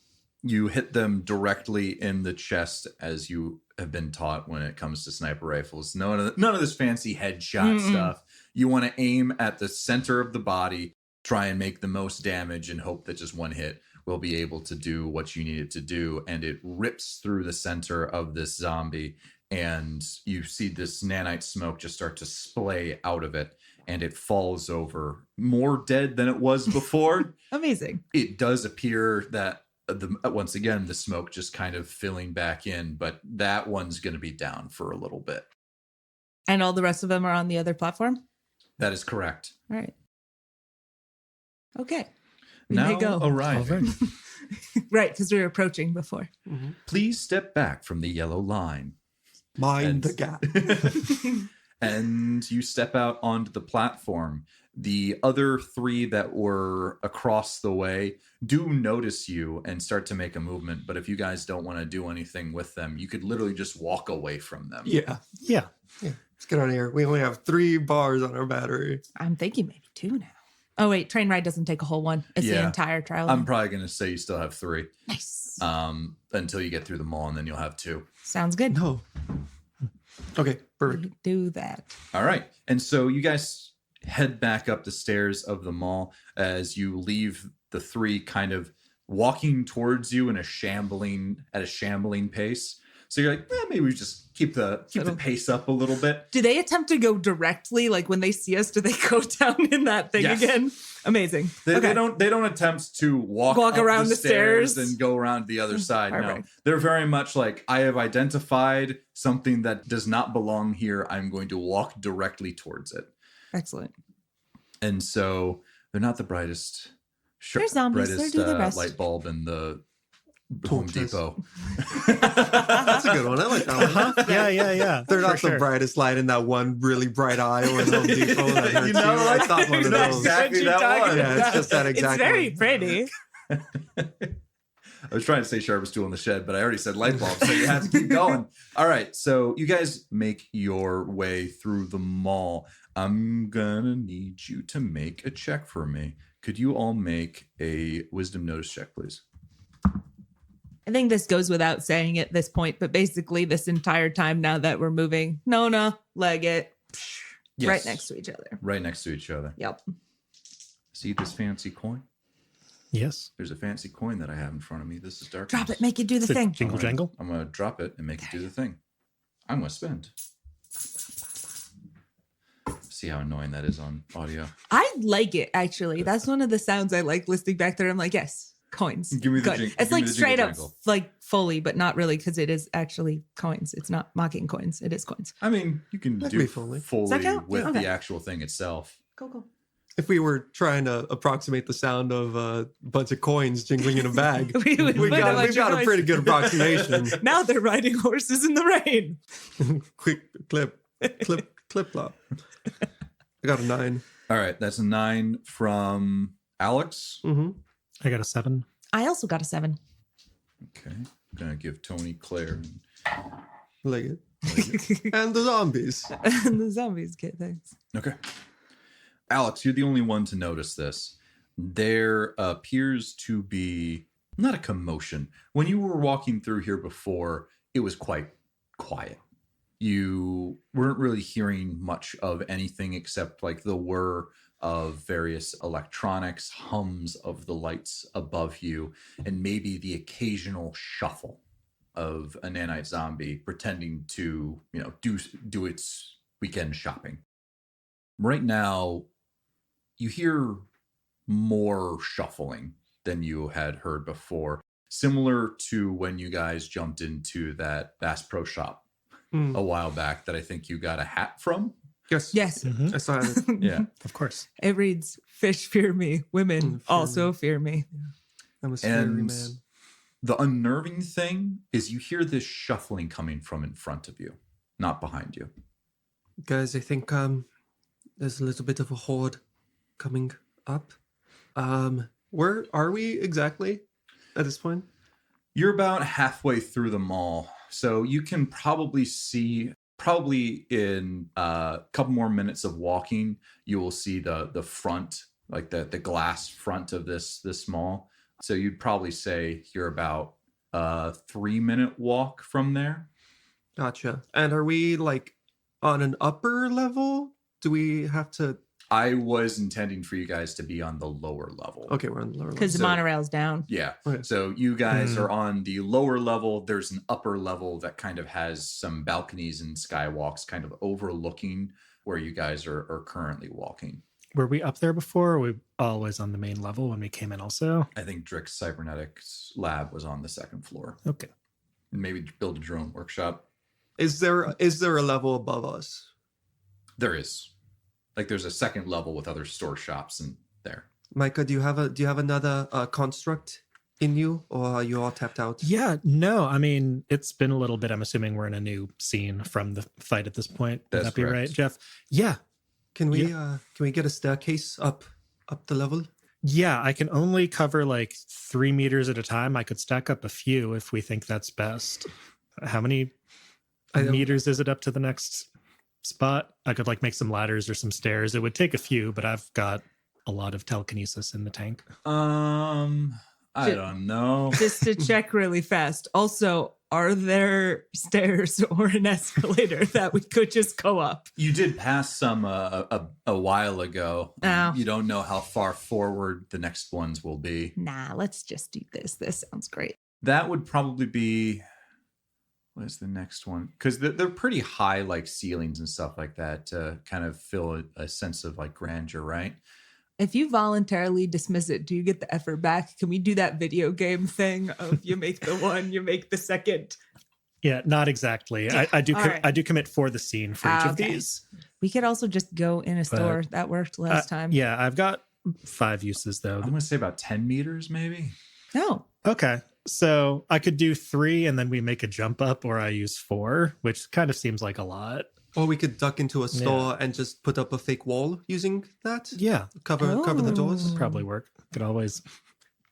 You hit them directly in the chest as you have been taught when it comes to sniper rifles. None of this fancy headshot stuff. You want to aim at the center of the body, try and make the most damage, and hope that just one hit will be able to do what you need it to do. And it rips through the center of this zombie, and you see this nanite smoke just start to splay out of it, and it falls over more dead than it was before. Amazing. It does appear that once again the smoke just kind of filling back in, but that one's going to be down for a little bit. And all the rest of them are on the other platform? That is correct. All right. Okay. We Now may go. arriving. Right, because we were approaching before. Please step back from the yellow line. Mind And- the gap. And you step out onto the platform. The other three that were across the way do notice you and start to make a movement. But if you guys don't want to do anything with them, you could literally just walk away from them. Yeah. Yeah. Let's get out of here. We only have 3 bars on our battery. I'm thinking maybe 2 now. Oh, wait. Train ride doesn't take a whole one. It's the Yeah. entire trial. I'm probably going to say you still have 3 Nice. until you get through the mall, and then you'll have 2. Sounds good. No. Okay, perfect. We do that. All right. And so you guys head back up the stairs of the mall as you leave the 3 kind of walking towards you in a shambling pace. So you're like, maybe we just keep the pace up a little bit. Do they attempt to go directly? Like when they see us, do they go down in that thing Yes. again? Amazing. They Okay. don't attempt to walk up around the stairs. and go around the other side. No, Perfect. they're very much like, I have identified something that does not belong here. I'm going to walk directly towards it. Excellent. And so they're not the brightest, They're zombies. They're do the best. light bulb in the Home Torches. Depot. That's a good one. I like that one. Yeah. They're for not sure. the brightest light in that one really bright aisle in Home Depot. That hurts You know you. I thought one of That's those. exactly What you that talking one. Yeah, it's just that exact It's very one. pretty. I was trying to say sharpest tool in the shed, but I already said light bulb, so you have to keep going. All right, so you guys make your way through the mall. I'm gonna need you to make a check for me. Could you all make a wisdom notice check, please? I think this goes without saying at this point, but basically this entire time now that we're moving, Nona, Leggett, Yes. right next to each other. Right next to each other. Yep. See this fancy coin? Yes. There's a fancy coin that I have in front of me. This is dark. Drop it, make it do the It's a thing. jingle jangle. I'm gonna drop it and make it do the thing. I'm gonna spend. See how annoying that is on audio. I like it, actually. That's one of the sounds I like listening back there. I'm like, yes, coins. Give me the Good. jing- It's give me like the straight jingle up, jangle. like fully, but not really, because it is actually coins. It's not mocking coins. It is coins. I mean, you can That'd do be Foley. Does that count? with Okay. the actual thing itself. Cool. If we were trying to approximate the sound of a bunch of coins jingling in a bag, We would we've put a got bunch of a coins. pretty good approximation. Now they're riding horses in the rain. Quick clip, flop. I got a 9. All right, that's a 9 from Alex. Mm-hmm. I got a 7. I also got a 7. Okay, I'm gonna give Tony, Claire, and Like it. And the zombies. And the zombies get things. okay. Alex, you're the only one to notice this. There appears to be not a commotion. When you were walking through here before, it was quite quiet. You weren't really hearing much of anything except like the whir of various electronics, hums of the lights above you, and maybe the occasional shuffle of a nanite zombie pretending to, do its weekend shopping. Right now, you hear more shuffling than you had heard before, similar to when you guys jumped into that Bass Pro Shop a while back that I think you got a hat from. Yes. Yes. Mhm. I saw it. Yeah. Of course. It reads, fish fear me, women Fear also me. fear me. I'm a scary And man. the unnerving thing is you hear this shuffling coming from in front of you, not behind you. Guys, I think there's a little bit of a horde coming up. Where are we exactly at this point? You're about halfway through the mall, so you can probably see, probably in a couple more minutes of walking, you will see the front, like the glass front of this mall. So you'd probably say you're about a 3-minute walk from there. Gotcha. And are we like on an upper level? Do we have to? I was intending for you guys to be on the lower level. Okay, we're on the lower level. Because the So- monorail's down. Yeah. Okay. So you guys are on the lower level. There's an upper level that kind of has some balconies and skywalks kind of overlooking where you guys are currently walking. Were we up there before? Or were we always on the main level when we came in also? I think Drick's cybernetics lab was on the 2nd floor. Okay. Maybe build a drone workshop. Is there a level above us? There is. Like there's a 2nd level with other store shops and there. Micah, do you have another construct in you, or are you all tapped out? Yeah, no, I mean, it's been a little bit. I'm assuming we're in a new scene from the fight at this point. Would That's that be correct. right, Jeff? Yeah. Can we get a staircase up the level? Yeah, I can only cover like 3 meters at a time. I could stack up a few if we think that's best. How many meters is it up to the next spot? I could like make some ladders or some stairs. It would take a few, but I've got a lot of telekinesis in the tank. I don't know. Just to check really fast. Also, are there stairs or an escalator that we could just go up? You did pass some a while ago. Oh. You don't know how far forward the next ones will be. Nah, let's just do this. This sounds great. That would probably be, what is the next one? Because they're pretty high, like ceilings and stuff like that to kind of fill a sense of like grandeur, right? If you voluntarily dismiss it, do you get the effort back? Can we do that video game thing of you make the one, you make the second? Yeah, not exactly. I do. All right. I do commit for the scene for each of Okay. these. We could also just go in a store. That worked last time. Yeah, I've got 5 uses though. I'm going to say about 10 meters, maybe. No. Okay. So I could do 3 and then we make a jump up, or I use 4, which kind of seems like a lot. Or we could duck into a store and just put up a fake wall using that. Yeah, Cover the doors. probably work. Could always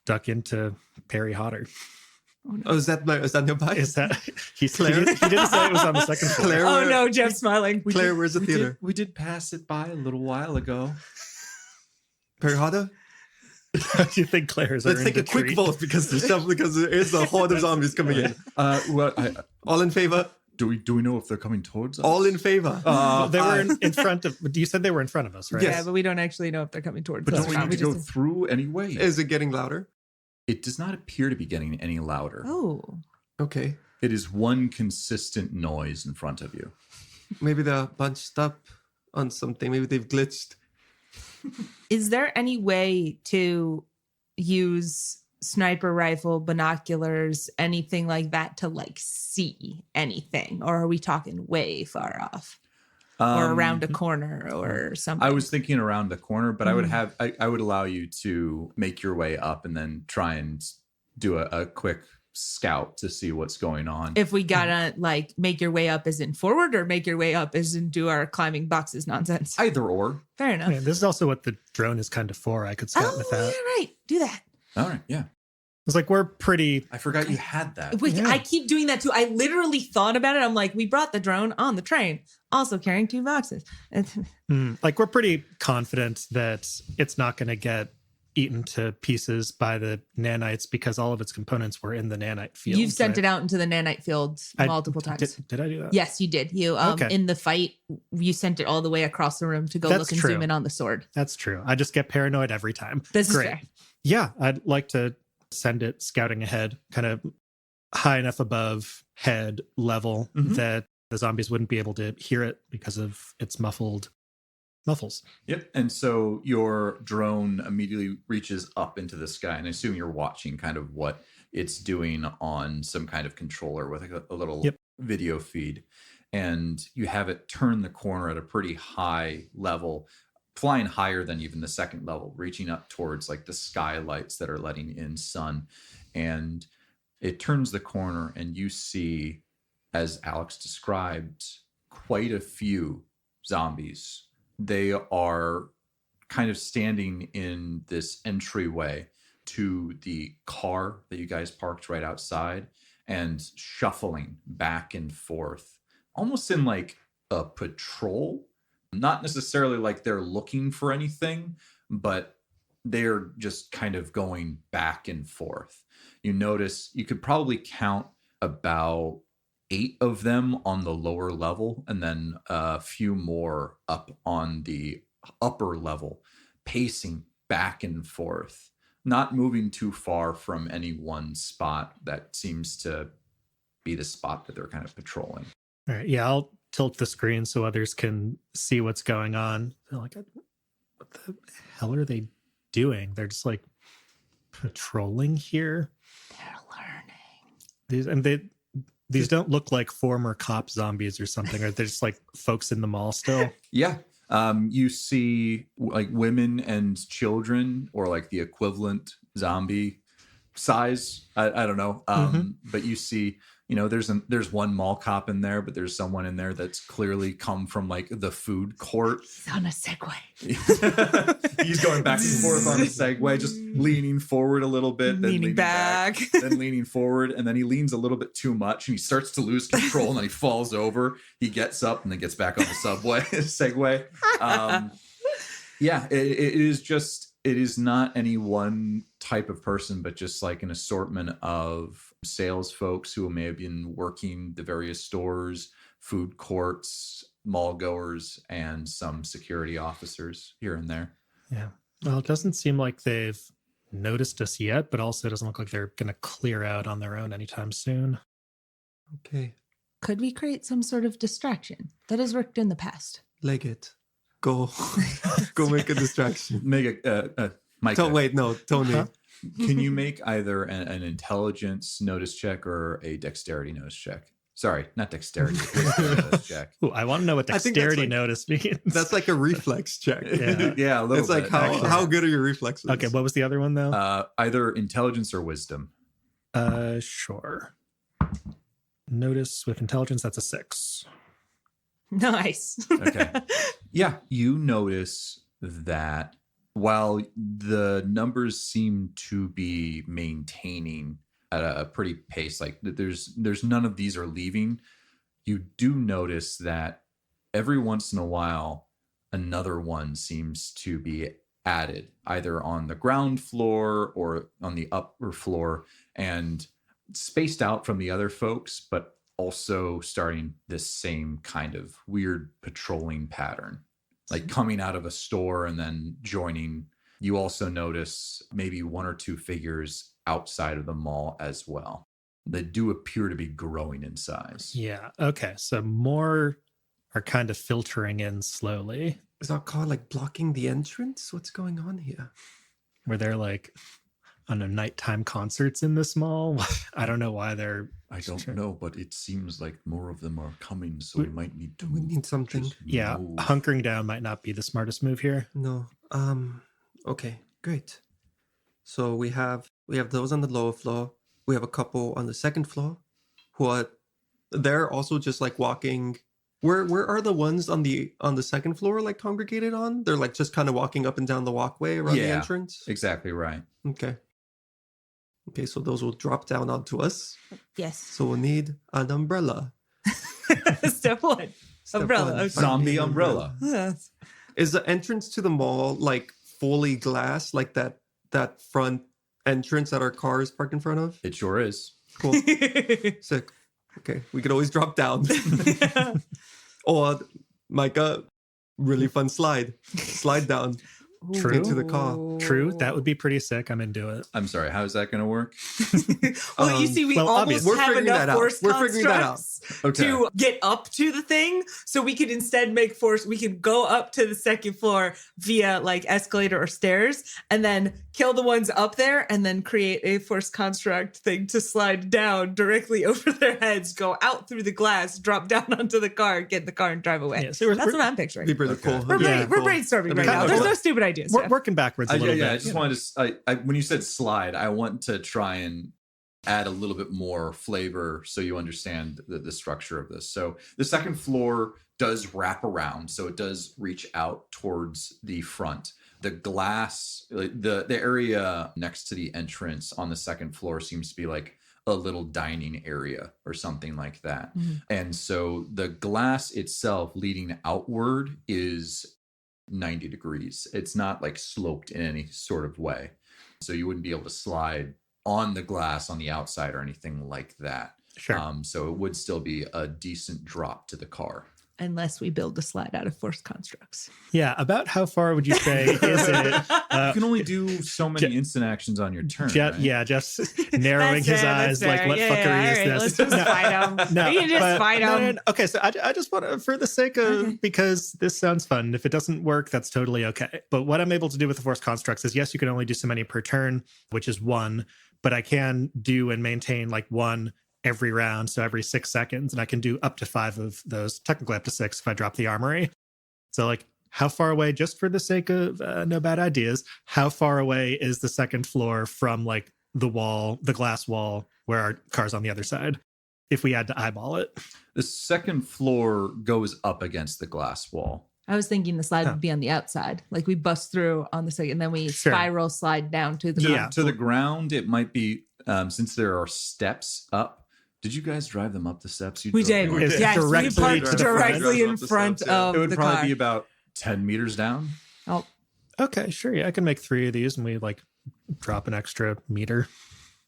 duck into Perry Hotter. Oh, is that nearby? Is that he Claire? didn't say it was on the 2nd floor. Claire? Oh no, Jeff's smiling. Claire, where's the theater? We did pass it by a little while ago. Perry Harder? Do you think Claire's Let's take a quick vote because there is a horde of zombies coming in. All in favor? Do we know if they're coming towards us? All in favor. They were in front of. You said they were in front of us, right? Yes. Yeah, but we don't actually know if they're coming towards But us. don't we or need not. to We go just- through anyway? Is it getting louder? It does not appear to be getting any louder. Oh. Okay. It is one consistent noise in front of you. Maybe they're bunched up on something. Maybe they've glitched. Is there any way to use sniper rifle, binoculars, anything like that to like see anything? Or are we talking way far off? Or around a corner or something? I was thinking around the corner, but I would allow you to make your way up and then try and do a quick scout to see what's going on. If we gotta like make your way up as in forward or make your way up as in do our climbing boxes nonsense. Either or. Fair enough. Yeah, this is also what the drone is kind of for. I could scout with that. Yeah, right. Do that. All right, yeah. It's like we're pretty. I forgot you had that. Wait, Yeah. I keep doing that too. I literally thought about it. I'm like, we brought the drone on the train, also carrying 2 boxes. Like we're pretty confident that it's not going to get eaten to pieces by the nanites because all of its components were in the nanite field. You've sent it out into the nanite field multiple times. Did I do that? Yes, you did. You Okay. in the fight, you sent it all the way across the room to go That's look and true. zoom in on the sword. That's true. I just get paranoid every time. This is Great. fair. Yeah, I'd like to send it scouting ahead, kind of high enough above head level that the zombies wouldn't be able to hear it because of its muffles. Yep. And so your drone immediately reaches up into the sky, and I assume you're watching kind of what it's doing on some kind of controller with a little video feed. And you have it turn the corner at a pretty high level, flying higher than even the second level, reaching up towards like the skylights that are letting in sun. And it turns the corner and you see, as Alex described, quite a few zombies. They are kind of standing in this entryway to the car that you guys parked right outside and shuffling back and forth, almost in like a patrol. Not necessarily like they're looking for anything, but they're just kind of going back and forth. You notice you could probably count about 8 of them on the lower level and then a few more up on the upper level, pacing back and forth, not moving too far from any one spot that seems to be the spot that they're kind of patrolling. All right. Yeah, I'll tilt the screen so others can see what's going on. They're like, what the hell are they doing? They're just like patrolling here. They're learning. These don't look like former cop zombies or something. Or they're just like folks in the mall still. Yeah. You see like women and children, or like the equivalent zombie size. I don't know. But you see, you know, there's one mall cop in there, but there's someone in there that's clearly come from like the food court. He's on a Segway. He's going back and forth on a Segway, just leaning forward a little bit, then leaning back, then leaning forward, and then he leans a little bit too much, and he starts to lose control, and then he falls over. He gets up and then gets back on the Segway. Yeah, it is not any one type of person, but just like an assortment of sales folks who may have been working the various stores, food courts, mall goers, and some security officers here and there. Yeah. Well, it doesn't seem like they've noticed us yet, but also it doesn't look like they're going to clear out on their own anytime soon. Okay. Could we create some sort of distraction that has worked in the past? Leg it. Go. Go make a distraction. Make a Mike. Wait, no, Tony. Huh? Can you make either an intelligence notice check or a dexterity notice check? Sorry, not dexterity. Notice check. Ooh, I want to know what I think that's dexterity like- notice means. That's like a reflex check. Yeah. Yeah, a little It's like bit, how actually. good are your reflexes? Okay, what was the other one though? Either intelligence or wisdom. Sure. Notice with intelligence, that's a 6. Nice. Okay. Yeah, you notice that while the numbers seem to be maintaining at a pretty pace, like there's none of these are leaving, you do notice that every once in a while another one seems to be added, either on the ground floor or on the upper floor, and spaced out from the other folks, but also starting this same kind of weird patrolling pattern, like coming out of a store and then joining you also notice maybe one or two figures outside of the mall as well. They do appear to be growing in size. Yeah. Okay. So more are kind of filtering in slowly. Is our car like blocking the entrance? What's going on here? Where they're like, I don't know, nighttime concerts in this mall. I don't know why they're. I don't know, but it seems like more of them are coming, so we might need to. We need something. Yeah, move. hunkering down might not be the smartest move here. No. Okay, great. So we have those on the lower floor. We have a couple on the second floor who are they're also just like walking. Where are the ones on the second floor like congregated on? They're like just kind of walking up and down the walkway around the Yeah. entrance. Exactly right. Okay. Okay, so those will drop down onto us. Yes. So we'll need an umbrella. Step one. Step Umbrella, one, okay. find Zombie the umbrella. Yes. Is the entrance to the mall like fully glass, like that front entrance that our car is parked in front of? It sure is. Cool. Sick. Okay, we could always drop down. Or Micah, really fun slide down. True. Into the car. True. That would be pretty sick. I'm into it. I'm sorry. How is that going to work? Well, you see, we well, almost obviously. We're have figuring that enough out. force We're figuring that out. constructs Okay. to get up to the thing. So we could instead make force. We could go up to the second floor via like escalator or stairs, and then kill the ones up there, and then create a force construct thing to slide down directly over their heads, go out through the glass, drop down onto the car, get in the car, and drive away. Yeah, so That's what I'm picturing. Be really Okay. cool. We're, Yeah, we're cool. brainstorming right That'd be now. kinda There's cool. no stupid ideas. We're Jeff. working backwards a little bit. I just wanted to. When you said slide, I want to try and add a little bit more flavor so you understand the structure of this. So the second floor does wrap around, so it does reach out towards the front. The glass, the area next to the entrance on the second floor seems to be like a little dining area or something like that. Mhm. And so the glass itself leading outward is 90 degrees. It's not like sloped in any sort of way. So you wouldn't be able to slide on the glass on the outside or anything like that. Sure. So it would still be a decent drop to the car. Unless we build a slide out of force constructs. Yeah. About how far would you say is it? You can only do so many Je- instant actions on your turn. Je- right? Yeah, just narrowing his eyes like, what fuckery is this? Let's just fight him. No, We can just but- fight no, him. no. Okay, so I just want to, for the sake of, Okay. because this sounds fun. If it doesn't work, that's totally okay. But what I'm able to do with the force constructs is, yes, you can only do so many per turn, which is one, but I can do and maintain like one every round, so every 6 seconds, and I can do up to 5 of those, technically up to 6 if I drop the armory. So like, how far away, just for the sake of no bad ideas, how far away is the second floor from like the wall, the glass wall, where our car's on the other side, if we had to eyeball it? The second floor goes up against the glass wall. I was thinking the slide would be on the outside. Like we bust through on the second, and then we Sure. spiral slide down to the Yeah. ground. To the ground, it might be, since there are steps up. Did you guys drive them up the steps? You We drove did. them. It's Yes, directly we parked to the front. directly in Drive up the front steps, yeah. of It would the probably car. be about 10 meters down. Oh, Okay, sure. Yeah, I can make 3 of these, and we like drop an extra meter.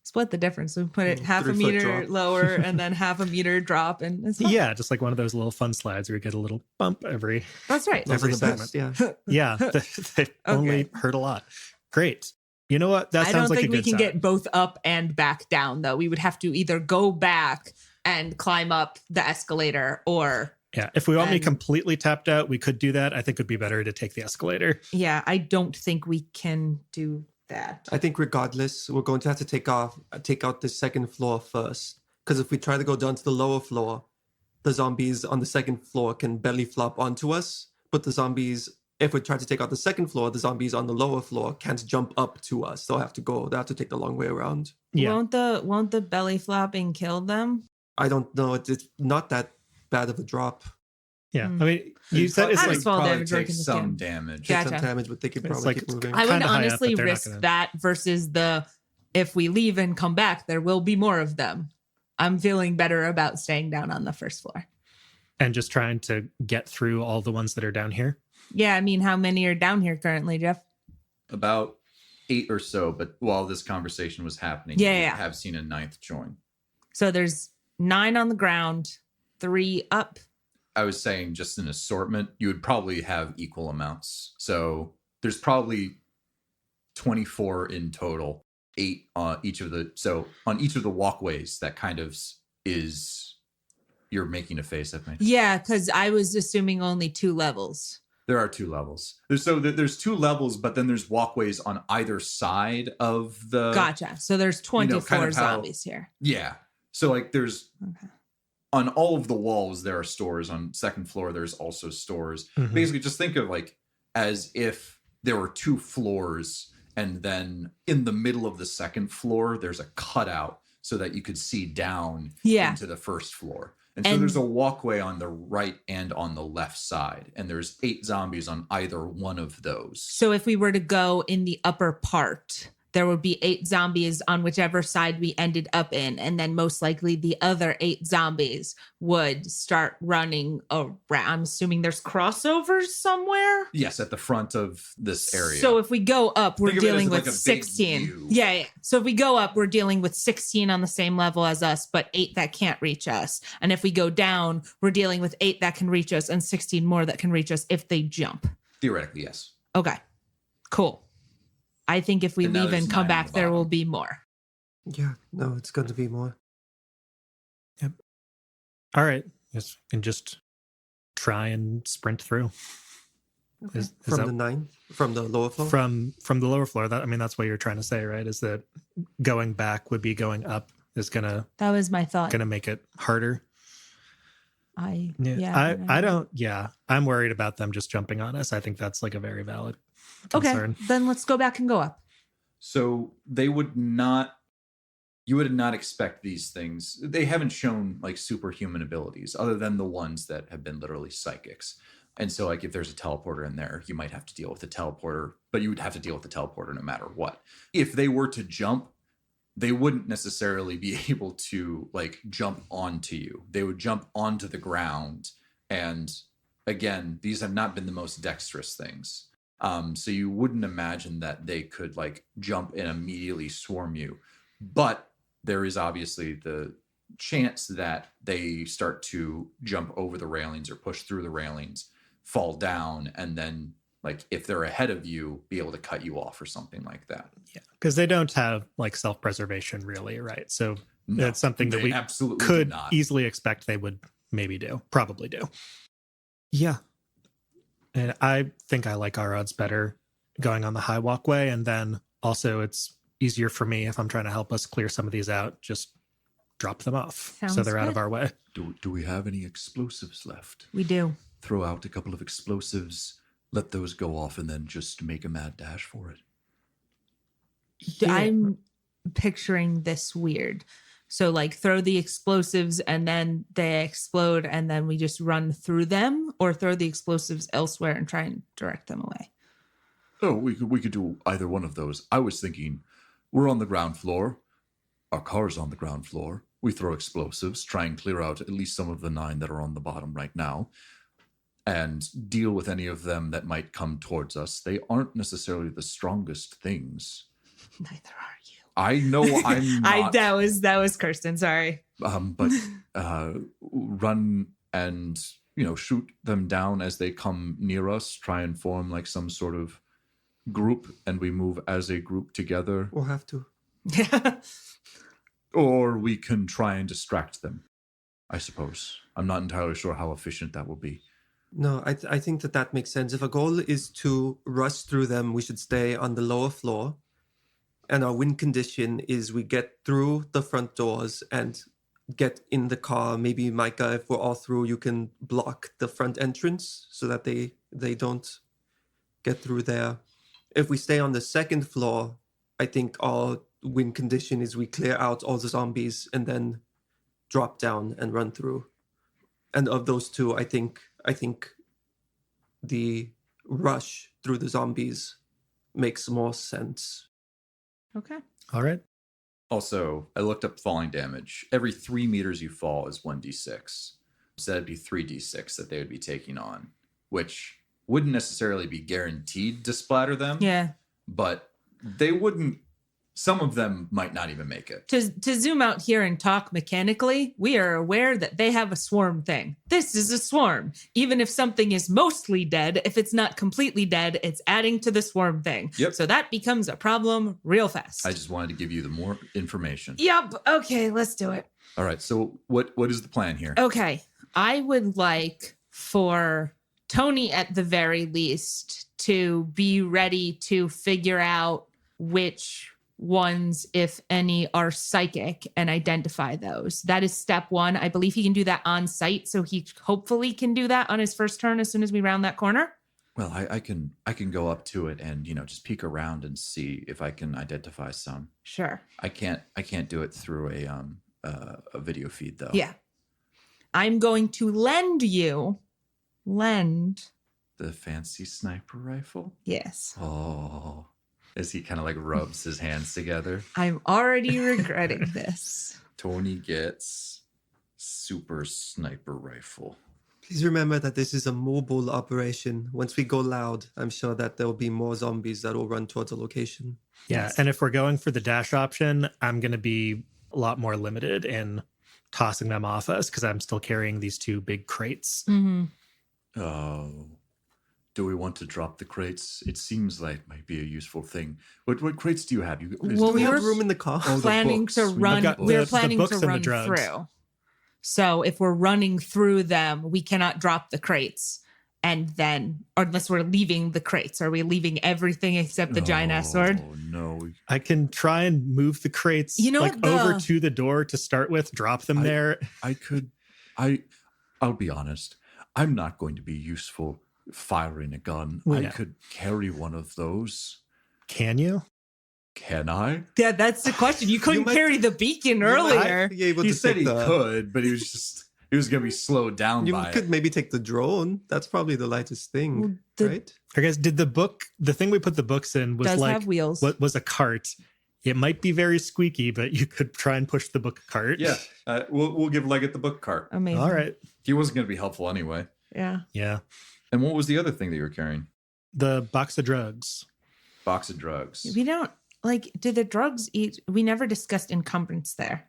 split the difference. We put it half a 3-foot meter drop. lower and then half a meter drop, and it's fine. Yeah, just like one of those little fun slides where you get a little bump every. That's right. Those are Every the best. Yeah. Yeah, they only hurt a lot. Great. You know what? That I sounds don't like think a we good can sign. get both up and back down, though. We would have to either go back and climb up the escalator, or Yeah, if we want me and- completely tapped out, we could do that. I think it would be better to take the escalator. yeah, I don't think we can do that. I think regardless, we're going to have to take out the second floor first. Because if we try to go down to the lower floor, the zombies on the second floor can belly flop onto us. But the zombies, if we try to take out the second floor, the zombies on the lower floor can't jump up to us. They'll have to take the long way around. Yeah. Won't the belly flopping kill them? I don't know. It's not that bad of a drop. Yeah. Hmm. I mean, you said it's How like does fall probably damage work take in this some game? damage. Yeah. Take Gotcha. some damage, but they can It's probably like- keep moving. I would Kinda high up, honestly but they're not risk gonna- that versus the if we leave and come back, there will be more of them. I'm feeling better about staying down on the first floor. and just trying to get through all the ones that are down here. Yeah, I mean, how many are down here currently, Jeff? About 8 or so, but while this conversation was happening, Yeah, you yeah. have seen a 9th join. So there's 9 on the ground, 3 up. I was saying just an assortment, you would probably have equal amounts. So there's probably 24 in total, 8 on each of the walkways. That kind of is, you're making a face at me. Yeah, because I was assuming only 2 levels. There are 2 levels. There's 2 levels, but then there's walkways on either side of the. Gotcha. So there's 24 kind of how- zombies here. Yeah. So like there's Okay. on all of the walls there are stores. On second floor there's also stores. Mhm. Basically, just think of like as if there were 2 floors, and then in the middle of the second floor there's a cutout so that you could see down Yeah. into the first floor. And so And- there's a walkway on the right and on the left side, and there's 8 zombies on either one of those. So if we were to go in the upper part, there would be 8 zombies on whichever side we ended up in. And then most likely the other 8 zombies would start running around. I'm assuming there's crossovers somewhere. Yes, at the front of this area. So if we go up, we're Think of it as dealing like with a big 16. U. Yeah. So if we go up, we're dealing with 16 on the same level as us, but 8 that can't reach us. And if we go down, we're dealing with 8 that can reach us and 16 more that can reach us if they jump. Theoretically, yes. Okay. Cool. I think if we And now leave there's and come 9 on back, the there will bottom. be more. Yeah, no, it's going to be more. All right. Yes, and just try and sprint through. Is From that the 9, from the lower floor. from the lower floor? That's what you're trying to say, right? Is that going back would be going up is gonna That was my thought. make it harder. I don't. Yeah, I'm worried about them just jumping on us. I think that's like a very valid concern. Okay, then let's go back and go up. So you would not expect these things. They haven't shown like superhuman abilities other than the ones that have been literally psychics. And so like if there's a teleporter in there, you might have to deal with the teleporter, but you would have to deal with the teleporter no matter what. If they were to jump, they wouldn't necessarily be able to like jump onto you. They would jump onto the ground. And again, these have not been the most dexterous things. So you wouldn't imagine that they could like jump and immediately swarm you. But there is obviously the chance that they start to jump over the railings or push through the railings, fall down, and then like if they're ahead of you, be able to cut you off or something like that. Yeah, because they don't have like self-preservation, really, right? So No, that's something that they we absolutely could do not. easily expect they would probably do. Yeah, and I think I like our odds better going on the high walkway, and then also it's easier for me if I'm trying to help us clear some of these out. Just drop them off so Sounds they're out of good. our way. Do we have any explosives left? We do. Throw out a couple of explosives, let those go off, and then just make a mad dash for it. I'm picturing this weird. So like throw the explosives and then they explode and then we just run through them, or throw the explosives elsewhere and try and direct them away. Oh, we could do either one of those. I was thinking, we're on the ground floor. Our car's on the ground floor. We throw explosives, try and clear out at least some of the 9 that are on the bottom right now, and deal with any of them that might come towards us. They aren't necessarily the strongest things. Neither are you. I know I'm not. that was Kirsten. Sorry. But run and shoot them down as they come near us. Try and form like some sort of group, and we move as a group together. We'll have to. Yeah. Or we can try and distract them, I suppose. I'm not entirely sure how efficient that will be. No, I think that makes sense. If our goal is to rush through them, we should stay on the lower floor. And our win condition is we get through the front doors and get in the car. Maybe, Micah, if we're all through, you can block the front entrance so that they don't get through there. If we stay on the second floor, I think our win condition is we clear out all the zombies and then drop down and run through. And of those two, I think the rush through the zombies makes more sense. Okay. All right. Also, I looked up falling damage. Every 3 meters you fall is 1d6. So that'd be 3d6 that they would be taking on, which wouldn't necessarily be guaranteed to splatter them. Yeah. But they wouldn't Some of them might not even make it. To zoom out here and talk mechanically, we are aware that they have a swarm thing. This is a swarm. Even if something is mostly dead, if it's not completely dead, it's adding to the swarm thing. Yep. So that becomes a problem real fast. I just wanted to give you the more information. Yep. Okay, let's do it. All right. So what is the plan here? Okay. I would like for Tony, at the very least, to be ready to figure out which ones, if any, are psychic and identify those. That is step one. I believe he can do that on site, so he hopefully can do that on his first turn as soon as we round that corner. Well, I can go up to it and just peek around and see if I can identify some. Sure. I can't do it through a video feed though. Yeah. I'm going to lend The fancy sniper rifle. Yes. Oh, as he kind of like rubs his hands together. I'm already regretting this. Tony gets super sniper rifle. Please remember that this is a mobile operation. Once we go loud, I'm sure that there will be more zombies that will run towards a location. Yeah, Yes. and if we're going for the dash option, I'm going to be a lot more limited in tossing them off us because I'm still carrying these 2 big crates. Mm-hmm. Oh, do we want to drop the crates? It seems like it might be a useful thing. What crates do you have? Well, Do we we have were room in the car? Oh, the planning books. to We've run. got We're the planning books to and the run drugs. through. So if we're running through them, we cannot drop the crates. And then, or unless we're leaving the crates, are we leaving everything except the giant ass sword? Oh no! I can try and move the crates You know like what, over to the door to start with, drop them there. I'll be honest. I'm not going to be useful firing a gun. Well, I yeah. could carry one of those. Can you? Can I? Yeah, that's the question. You couldn't might- carry the beacon You earlier. might be able He to said take he the- could, but he was going to be slowed down You by could it. maybe take the drone. That's probably the lightest thing, Well, the- right? I guess did the thing we put the books in was Does like have wheels. what was a cart. It might be very squeaky, but you could try and push the book cart. Yeah, we'll give Leggett the book cart. Amazing. All right. He wasn't going to be helpful anyway. Yeah. Yeah. And what was the other thing that you were carrying? The box of drugs. Box of drugs. We don't do the drugs eat? We never discussed encumbrance there.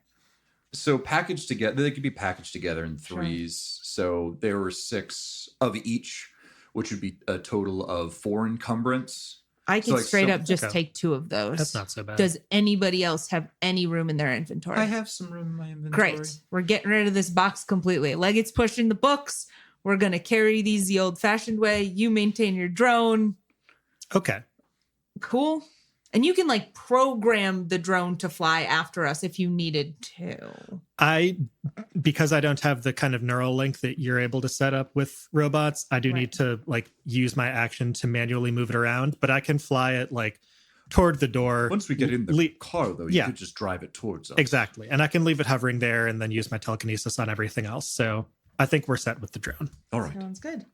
So packaged together, they could be packaged together in Sure. threes. So there were 6 of each, which would be a total of 4 encumbrance. I So, can like, straight some- up just Okay. take 2 of those. That's not so bad. Does anybody else have any room in their inventory? I have some room in my inventory. Great. We're getting rid of this box completely. Leggett's pushing the books. We're going to carry these the old fashioned way. You maintain your drone. Okay. Cool. And you can like program the drone to fly after us if you needed to. Because I don't have the kind of neural link that you're able to set up with robots, I do Right. need to like use my action to manually move it around, but I can fly it like toward the door. Once we get in the car, though, you Yeah. could just drive it towards us. Exactly. And I can leave it hovering there and then use my telekinesis on everything else. So I think we're set with the drone. All right. Sounds good.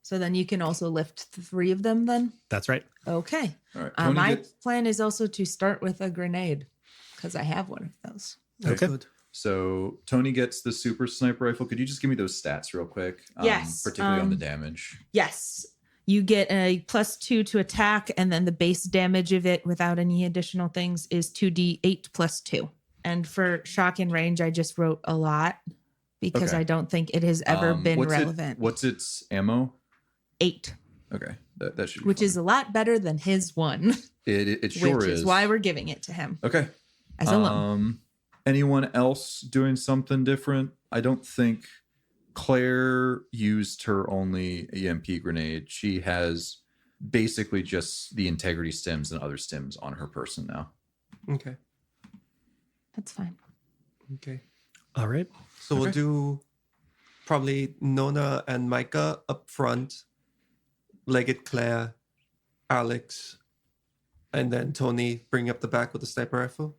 So then you can also lift 3 of them then? That's right. Okay. All right. Tony My gets- plan is also to start with a grenade because I have one of those. Okay. Good. So Tony gets the super sniper rifle. Could you just give me those stats real quick? Yes, Particularly on the damage. Yes. You get a +2 to attack, and then the base damage of it without any additional things is 2d8 +2. And for shock and range, I just wrote a lot because Okay. I don't think it has ever been relevant. What's its ammo? 8, Okay. That should be which fine. is a lot better than his one, It sure which is. is why we're giving it to him Okay. as a loan. Anyone else doing something different? I don't think Claire used her only EMP grenade. She has basically just the integrity stims and other stims on her person now. Okay. That's fine. Okay. All right. So we'll Okay. do probably Nona and Micah up front, Leggett, Claire, Alex, and then Tony bring up the back with the sniper rifle.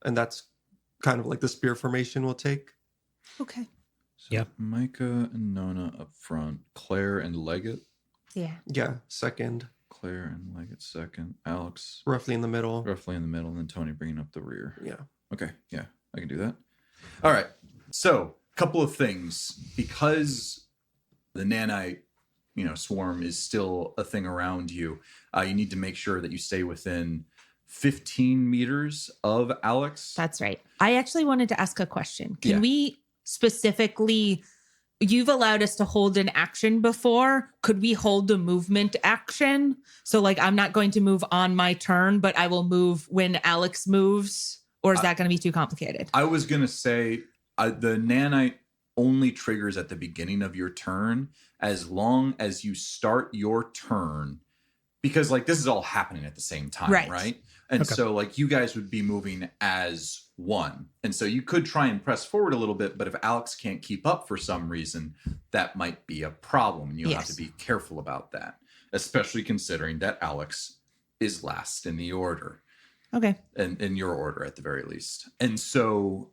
And that's kind of like the spear formation we'll take. Okay. So Yep. Micah and Nona up front. Claire and Leggett. Yeah. Yeah, second, Claire and Leggett second. Alex roughly in the middle. roughly in the middle, and then Tony bringing up the rear. Yeah. Okay, yeah, I can do that. All right. So, couple of things. Because the nanite, swarm is still a thing around you, you need to make sure that you stay within 15 meters of Alex. That's right. I actually wanted to ask a question. Can Yeah. we specifically, you've allowed us to hold an action before. Could we hold a movement action? So like, I'm not going to move on my turn, but I will move when Alex moves. Or is that going to be too complicated? I was going to say the nanite only triggers at the beginning of your turn as long as you start your turn, because like this is all happening at the same time, right? And so like you guys would be moving as one. And so you could try and press forward a little bit, but if Alex can't keep up for some reason, that might be a problem. And you'll have to be careful about that, especially considering that Alex is last in the order. Okay. And in your order at the very least. And so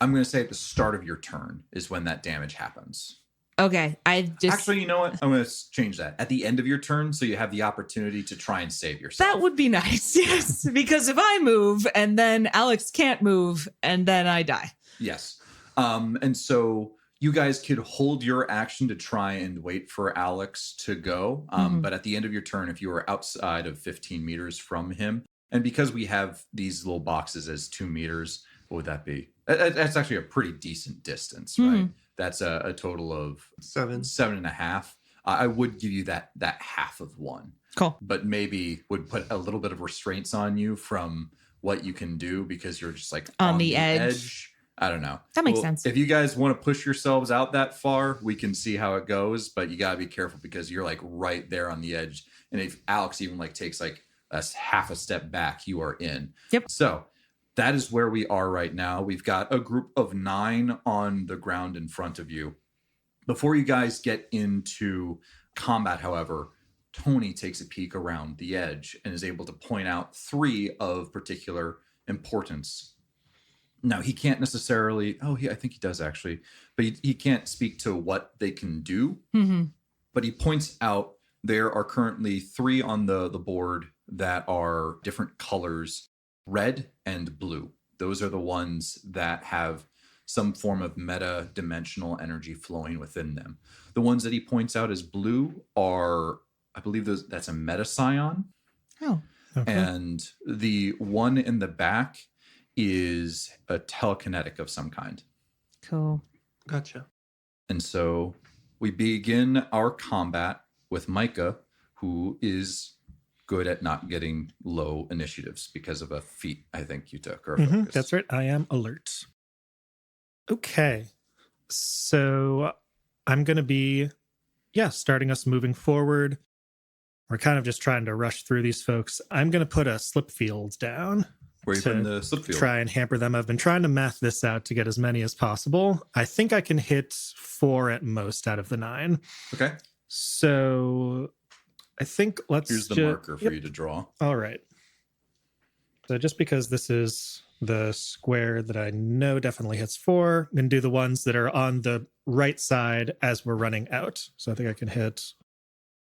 I'm going to say at the start of your turn is when that damage happens. Okay. Actually, you know what? I'm going to change that. At the end of your turn, so you have the opportunity to try and save yourself. That would be nice, yes. Because if I move and then Alex can't move and then I die. Yes. And so you guys could hold your action to try and wait for Alex to go. But at the end of your turn, if you were outside of 15 meters from him, and because we have these little boxes as 2 meters, what would that be? That's actually a pretty decent distance, right? That's a total of 7.5. I would give you that half of one. Cool. But maybe would put a little bit of restraints on you from what you can do because you're just like on the edge. I don't know. That makes sense. If you guys want to push yourselves out that far, we can see how it goes. But you got to be careful because you're like right there on the edge. And if Alex even like takes like a half a step back, you are in. Yep. So that is where we are right now. We've got a group of 9 on the ground in front of you. Before you guys get into combat, however, Tony takes a peek around the edge and is able to point out 3 of particular importance. Now, he can't necessarily, I think he does actually, but he can't speak to what they can do. But he points out there are currently 3 on the board that are different colors, red and blue. Those are the ones that have some form of meta-dimensional energy flowing within them. The ones that he points out as blue are, I believe that's a meta-scion. Oh. Okay. And the one in the back is a telekinetic of some kind. Cool. Gotcha. And so we begin our combat with Micah, who is good at not getting low initiatives because of a feat I think you took. Or a focus. That's right. I am alert. Okay. So I'm going to be, starting us moving forward. We're kind of just trying to rush through these folks. I'm going to put a slip field down. Where are you putting the slip field? Try and hamper them. I've been trying to math this out to get as many as possible. I think I can hit 4 at most out of the 9. Okay. So I think Here's the marker for you to draw. All right. So just because this is the square that I know definitely hits 4, I'm going to do the ones that are on the right side as we're running out. So I think I can hit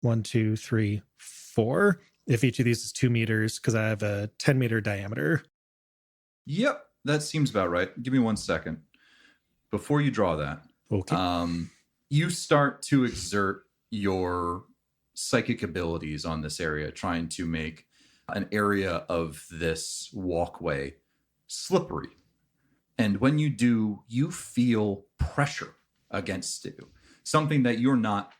1, 2, 3, 4. If each of these is 2 meters, because I have a 10-meter diameter. Yep, that seems about right. Give me 1 second. Before you draw that, Okay. You start to exert your psychic abilities on this area, trying to make an area of this walkway slippery. And when you do, you feel pressure against you, something that you're not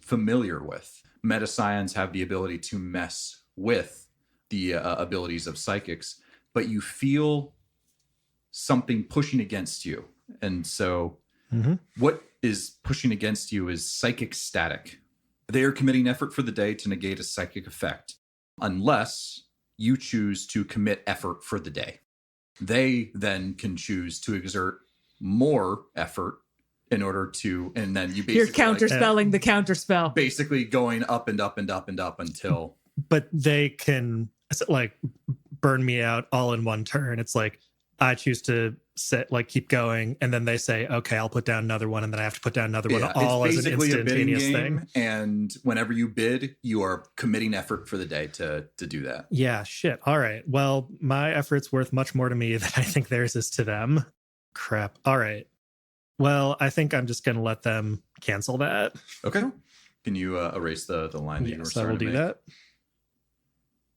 familiar with. Metascience have the ability to mess with the abilities of psychics, but you feel something pushing against you. And so what is pushing against you is psychic static. They are committing effort for the day to negate a psychic effect, unless you choose to commit effort for the day. They then can choose to exert more effort in order to, and then you basically You're counterspelling the counterspell. basically going up and up and up and up until. But they can burn me out all in one turn. It's like I choose to keep going, and then they say, okay, I'll put down another one, and then I have to put down another one, all as an instantaneous thing. And whenever you bid, you are committing effort for the day to do that. Yeah, shit. All right. Well, my effort's worth much more to me than I think theirs is to them. Crap. All right. Well, I think I'm just going to let them cancel that. Okay. Can you erase the line that you were Yes, I starting will to do make? that.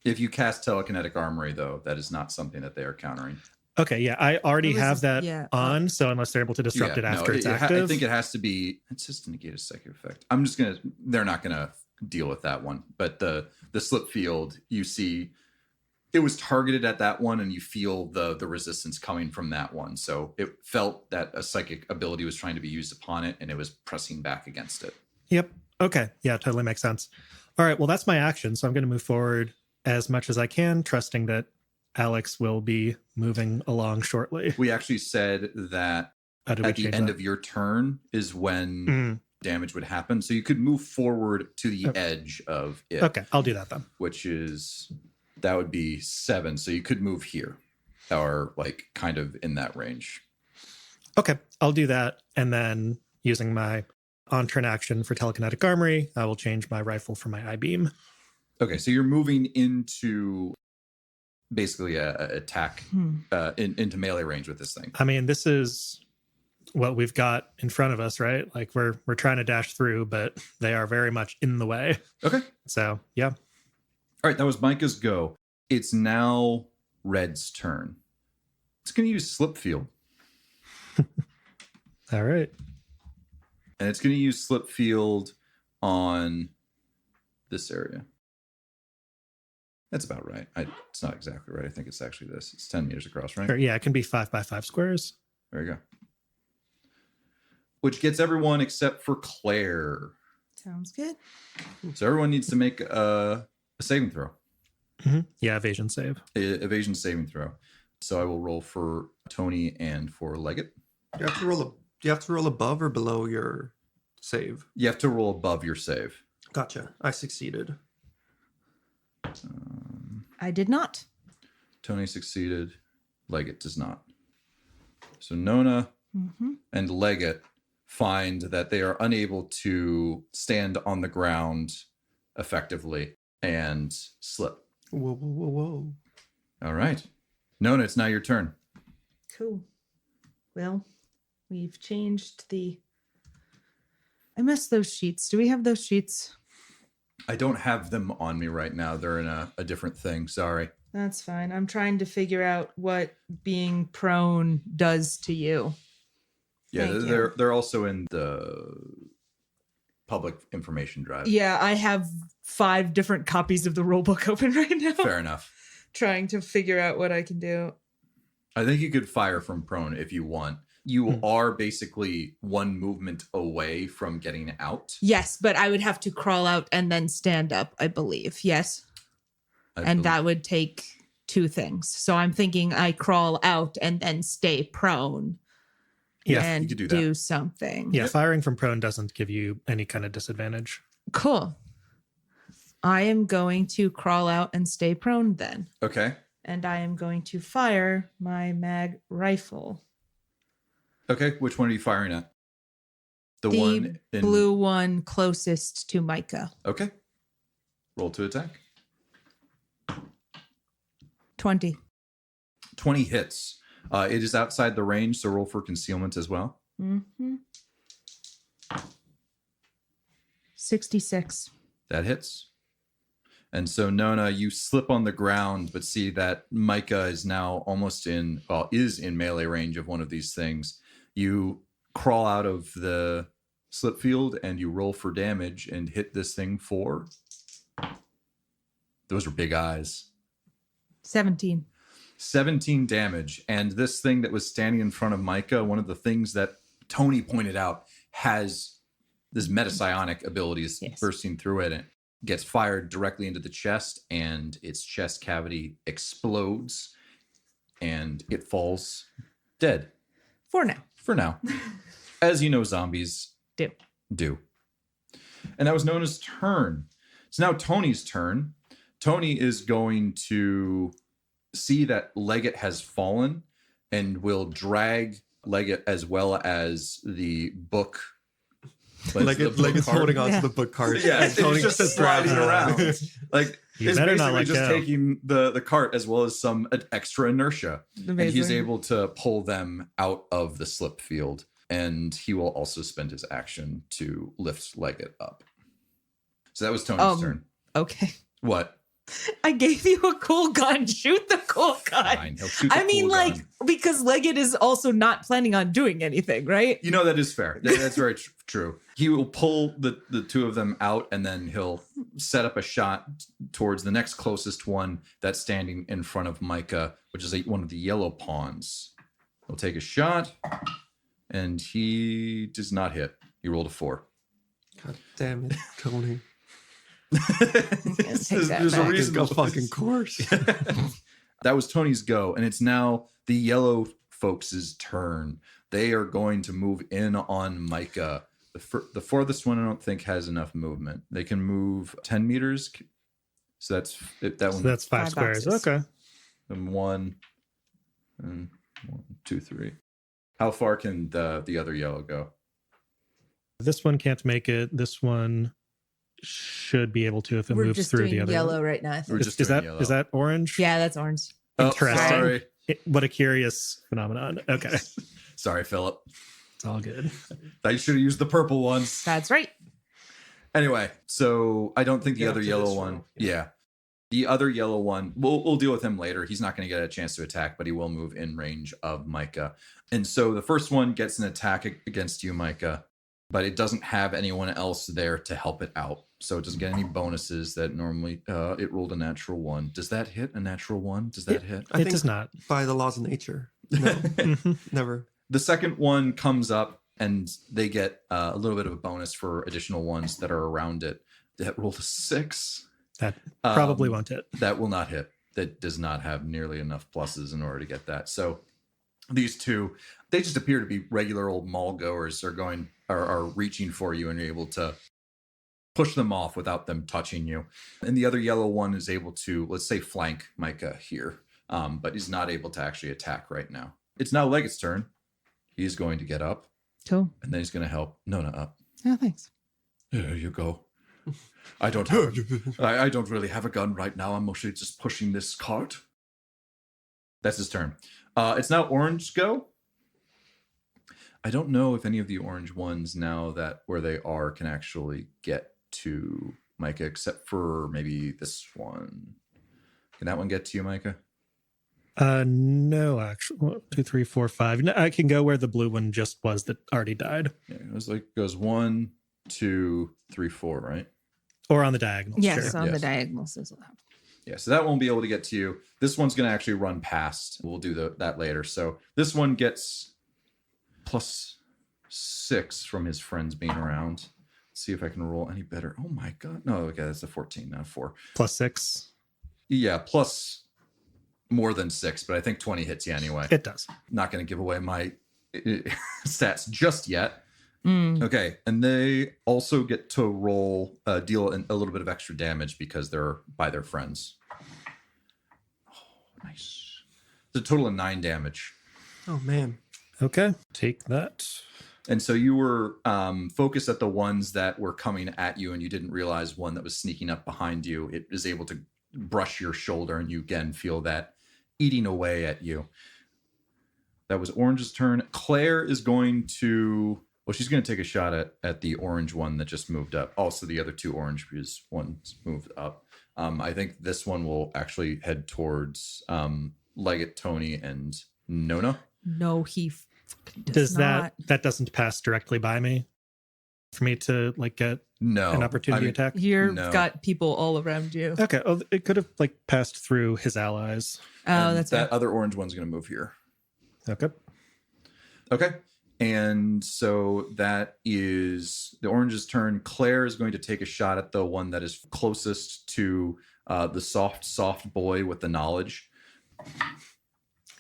If you cast telekinetic armory, though, that is not something that they are countering. Okay, yeah, I already It was- have that yeah, on, so unless they're able to disrupt it after it's active. I think it has to be. It's just to negate a psychic effect. I'm just gonna. They're not gonna deal with that one. But the slip field, you see, it was targeted at that one, and you feel the resistance coming from that one. So it felt that a psychic ability was trying to be used upon it, and it was pressing back against it. Yep. Okay. Yeah, totally makes sense. All right. Well, that's my action. So I'm going to move forward as much as I can, trusting that Alex will be moving along shortly. We actually said that Did we at the change end that? of your turn is when Mm, damage would happen. So you could move forward to the Okay. edge of it, okay. I'll do that then. which is, that would be 7. So you could move here or like kind of in that range. Okay. I'll do that. And then using my on turn action for telekinetic armory, I will change my rifle for my I-beam. Okay. So you're moving into basically a attack into melee range with this thing. I mean, this is what we've got in front of us, right? Like we're trying to dash through, but they are very much in the way. Okay. So yeah. All right. That was Micah's go. It's now Red's turn. It's going to use Slip Field. All right. And it's going to use Slip Field on this area. That's about right. It's not exactly right. I think it's actually this. It's 10 meters across, right? Sure, yeah, it can be 5 by 5 squares. There you go. Which gets everyone except for Claire. Sounds good. So everyone needs to make a saving throw. Yeah, evasion save. Evasion saving throw. So I will roll for Tony and for Leggett. You have to roll above or below your save. You have to roll above your save. Gotcha. I succeeded. I did not. Tony succeeded. Leggett does not. So Nona and Leggett find that they are unable to stand on the ground effectively and slip. Whoa, whoa, whoa, whoa. All right. Nona, it's now your turn. Cool. Well, we've changed the. I missed those sheets. Do we have those sheets? I don't have them on me right now. They're in a different thing. Sorry. That's fine. I'm trying to figure out what being prone does to you. Yeah, Thank you. they're also in the public information drive. Yeah, I have 5 different copies of the rulebook open right now. Fair enough. Trying to figure out what I can do. I think you could fire from prone if you want. You are basically one movement away from getting out. Yes, but I would have to crawl out and then stand up, I believe. Yes. And that would take 2 things. So I'm thinking I crawl out and then stay prone. Yeah, and you could do that. something. Yeah, firing from prone doesn't give you any kind of disadvantage. Cool. I am going to crawl out and stay prone then. Okay. And I am going to fire my mag rifle. Okay. Which one are you firing at? The The one in blue one closest to Micah. Okay. Roll to attack. 20. 20 hits. It is outside the range, so roll for concealment as well. 66. That hits. And so Nona, you slip on the ground, but see that Micah is now is in melee range of one of these things. You crawl out of the slip field and you roll for damage and hit this thing for. Those are big eyes. 17. 17 damage. And this thing that was standing in front of Micah, one of the things that Tony pointed out, has this metapsionic abilities bursting through it. And gets fired directly into the chest, and its chest cavity explodes, and it falls dead. For now. For now. As you know, zombies do. And that was Nona's turn. It's now Tony's turn. Tony is going to see that Leggett has fallen and will drag Leggett as well as the book. Leggett's holding on to the book cart. Yeah, and Tony it's just sliding around. Like, You it's better basically not let just go. taking the cart as well as some extra inertia. And he's Amazing. able to pull them out of the slip field. And he will also spend his action to lift Leggett up. So that was Tony's turn. Okay. What? I gave you a cool gun. Shoot the cool gun. Fine, he'll shoot the I mean, cool like, gun. because Leggett is also not planning on doing anything, right? You know, that is fair. That's very true. He will pull the two of them out, and then he'll set up a shot towards the next closest one that's standing in front of Micah, which is one of the yellow pawns. He'll take a shot, and he does not hit. He rolled a 4. God damn it, Tony. Take that There's a back. reason. Go fucking course. That was Tony's go, and it's now the yellow folks' turn. They are going to move in on Micah. The farthest one I don't think has enough movement. They can move 10 meters. So that's that one. So that's 5 squares. boxes. Okay. And 1, 2, 3. How far can the other yellow go? This one can't make it. This one should be able to if it We're moves just through doing the other. yellow right now. I think. We're Is, just is doing that yellow. is that orange? Yeah, that's orange. Oh, Interesting. sorry. What a curious phenomenon. Okay. Sorry, Philip. It's all good. I should have used the purple ones. That's right. Anyway, so I don't think the Yeah, other to yellow this one. row, Yeah. yeah. The other yellow one, we'll deal with him later. He's not going to get a chance to attack, but he will move in range of Micah. And so the first one gets an attack against you, Micah, but it doesn't have anyone else there to help it out. So it doesn't get any bonuses that normally it rolled a natural 1. Does that hit a natural 1? Does that hit? I It think does not. by the laws of nature. No, Mhm. never. The second one comes up and they get a little bit of a bonus for additional ones that are around it. That rolled a 6. That probably Um, won't hit. That will not hit. That does not have nearly enough pluses in order to get that. So these two, they just appear to be regular old mall goers. Are reaching for you, and you're able to push them off without them touching you. And the other yellow one is able to, let's say, flank Micah here, but he's not able to actually attack right now. It's now Leggett's turn. He's going to get up, Cool. and then he's going to help Nona up. Oh, thanks. There you go. I don't really have a gun right now. I'm mostly just pushing this cart. That's his turn. It's now Orange go. I don't know if any of the orange ones now that where they are can actually get to Micah, except for maybe this one. Can that one get to you, Micah? No, actually. 1, 2, 3, 4, 5. No, I can go where the blue one just was that already died. Yeah, it was like goes 1, 2, 3, 4, right? Or on the diagonal. Yes, Sure. on the Yes. diagonals as well. Yeah, so that won't be able to get to you. This one's going to actually run past. We'll do that later. So this one gets +6 from his friends being around. Let's see if I can roll any better. Oh my god. No, okay, that's a 14, not a 4. +6. Yeah, plus more than 6, but I think 20 hits you anyway. It does. Not going to give away my stats just yet. Mm. Okay, and they also get to roll, deal a little bit of extra damage because they're by their friends. Oh, nice. It's a total of 9 damage. Oh man. Okay. Take that. And so you were focused at the ones that were coming at you, and you didn't realize one that was sneaking up behind you. It is able to brush your shoulder, and you again feel that eating away at you. That was Orange's turn. Claire is going to... Well, she's going to take a shot at the orange one that just moved up. Also, the other 2 orange ones moved up. I think this one will actually head towards Leggett, Tony, and Nona. No, he fucking Does not. that doesn't pass directly by me for me to like get No. an opportunity I mean, attack? You've No. got people all around you. Okay. Oh, it could have like passed through his allies. Oh, and that's that right. other orange one's going to move here. Okay. Okay. And so that is the orange's turn. Claire is going to take a shot at the one that is closest to the soft boy with the knowledge.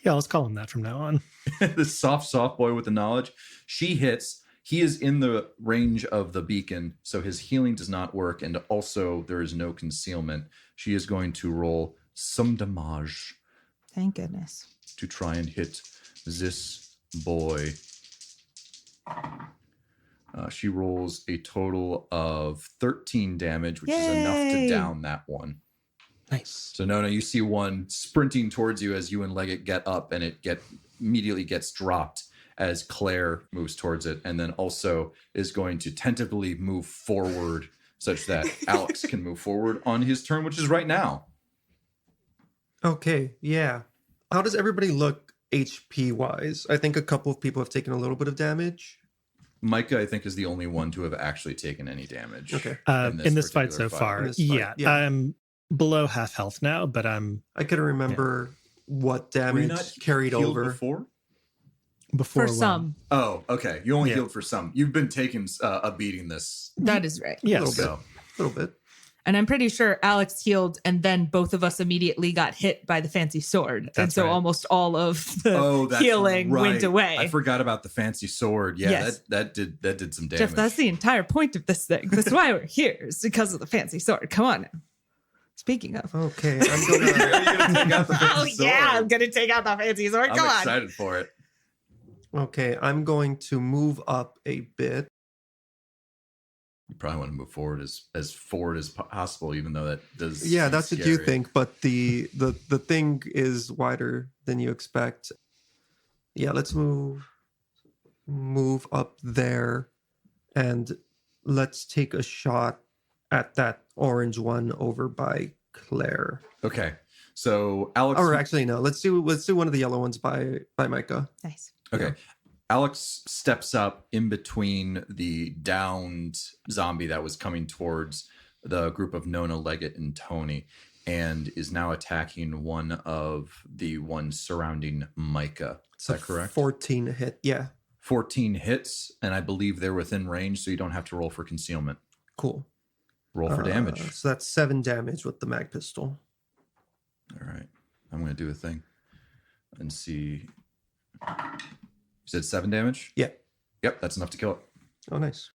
Yeah, let's call him that from now on. The soft boy with the knowledge. She hits. He is in the range of the beacon, so his healing does not work. And also, there is no concealment. She is going to roll some damage Thank goodness. to try and hit this boy. She rolls a total of 13 damage, which is enough to Yay. down that one. Nice. So Nona, you see one sprinting towards you as you and Leggett get up, and it immediately gets dropped as Claire moves towards it, and then also is going to tentatively move forward such that Alex can move forward on his turn, which is right now. Okay, yeah. How does everybody look HP wise? I think a couple of people have taken a little bit of damage. Micah, I think, is the only one to have actually taken any damage. Okay. In this fight so particular far. In this fight, Yeah, yeah. I'm below half health now, but I'm I couldn't remember what Were you damage not carried healed over. before? before For one. some, Oh, okay. You only Yeah. healed for some. You've been taking a beating this. that is right. Yes. Little bit. A little bit. And I'm pretty sure Alex healed, and then both of us immediately got hit by the fancy sword. And That's so right. almost all of the Oh, that's healing right. went away. I forgot about the fancy sword. Yeah, Yes. that did some damage. Jeff, that's the entire point of this thing. That's why we're here, is because of the fancy sword. Come on now. Speaking of. Okay, I'm gonna. Are you gonna take out the fancy Oh, sword? yeah, I'm going to take out the fancy sword. I'm Come on. excited for it. Okay, I'm going to move up a bit. You probably want to move forward as forward as possible, even though that does. Yeah, seem that's what you scary. think, but the thing is wider than you expect. Yeah, let's move up there, and let's take a shot at that orange one over by Claire. Okay, so Alex. Or actually, no. Let's do one of the yellow ones by Micah. Nice. Okay. Alex steps up in between the downed zombie that was coming towards the group of Nona, Leggett, and Tony, and is now attacking one of the ones surrounding Micah. Is that correct? 14 hit. Yeah, 14 hits, and I believe they're within range, so you don't have to roll for concealment. cool. Roll for damage. So that's 7 damage with the mag pistol. All right. I'm going to do a thing and see. You said 7 damage? Yeah. Yep, that's enough to kill it. Oh, nice.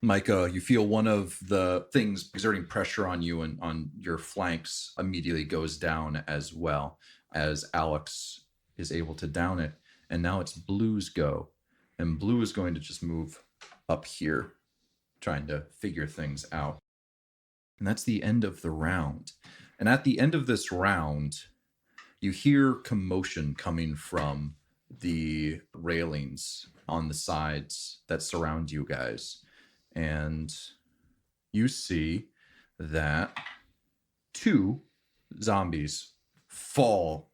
Micah, you feel one of the things exerting pressure on you and on your flanks immediately goes down as well as Alex is able to down it. And now it's Blue's go. And Blue is going to just move up here, trying to figure things out. And that's the end of the round. And at the end of this round, you hear commotion coming from the railings on the sides that surround you guys. And you see that 2 zombies fall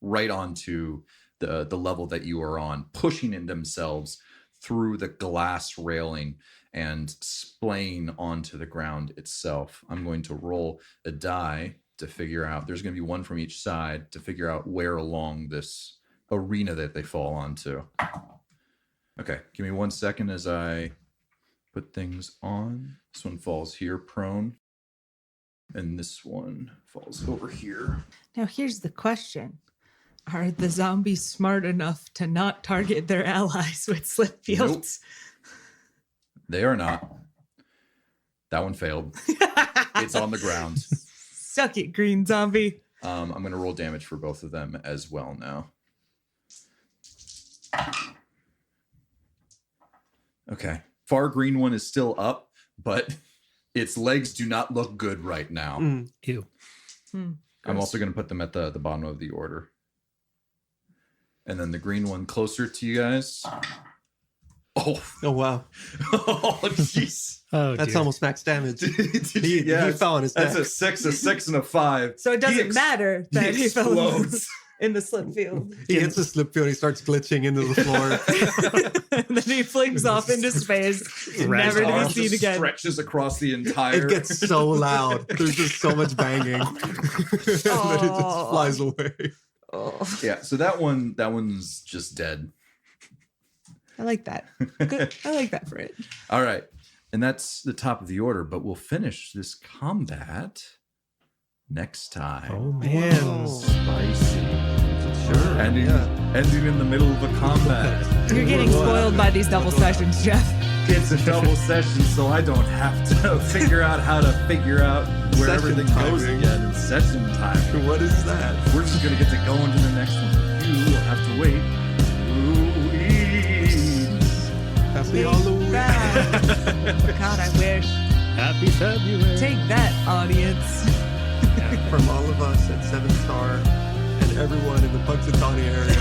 right onto the level that you are on, pushing in themselves through the glass railing and splaying onto the ground itself. I'm going to roll a die to figure out, there's going to be one from each side to figure out where along this arena that they fall onto. Okay, give me 1 second as I put things on. This one falls here prone, and this one falls over here. Now, here's the question. Are the zombies smart enough to not target their allies with slip fields? They are not. That one failed. It's on the ground. Suck it, green zombie. I'm going to roll damage for both of them as well now. Okay. Far green one is still up, but its legs do not look good right now. Ew. I'm also going to put them at the bottom of the order. And then the green one closer to you guys. Oh, Oh, wow. oh, jeez. Oh, That's dear. almost max damage. He Yeah, fell on his That's neck. a 6, and a 5. So it doesn't He matter that he fell explodes. in the slip field. He hits the slip field. He starts glitching into the floor. And then he flings off into space, Right. never to Arm be seen just again. stretches across the entire. It gets so loud. There's just so much banging. And then it just flies away. Oh, Yeah, so that one's just dead. I like that. Good. I like that for it. All right. And that's the top of the order, but we'll finish this combat next time. Oh, man. Spicy. Sure. Ending in the middle of a combat. You're getting spoiled by these double sessions, Jeff. It's a double session, so I don't have to figure out how to figure out where Session everything goes timing. again. It's session time. What is that? We're just going to get to go into the next one. You will have to wait. Happy Halloween. God, I wish. Happy February. Take that, audience. From all of us at 7 Star and everyone in the Punxsutawney area.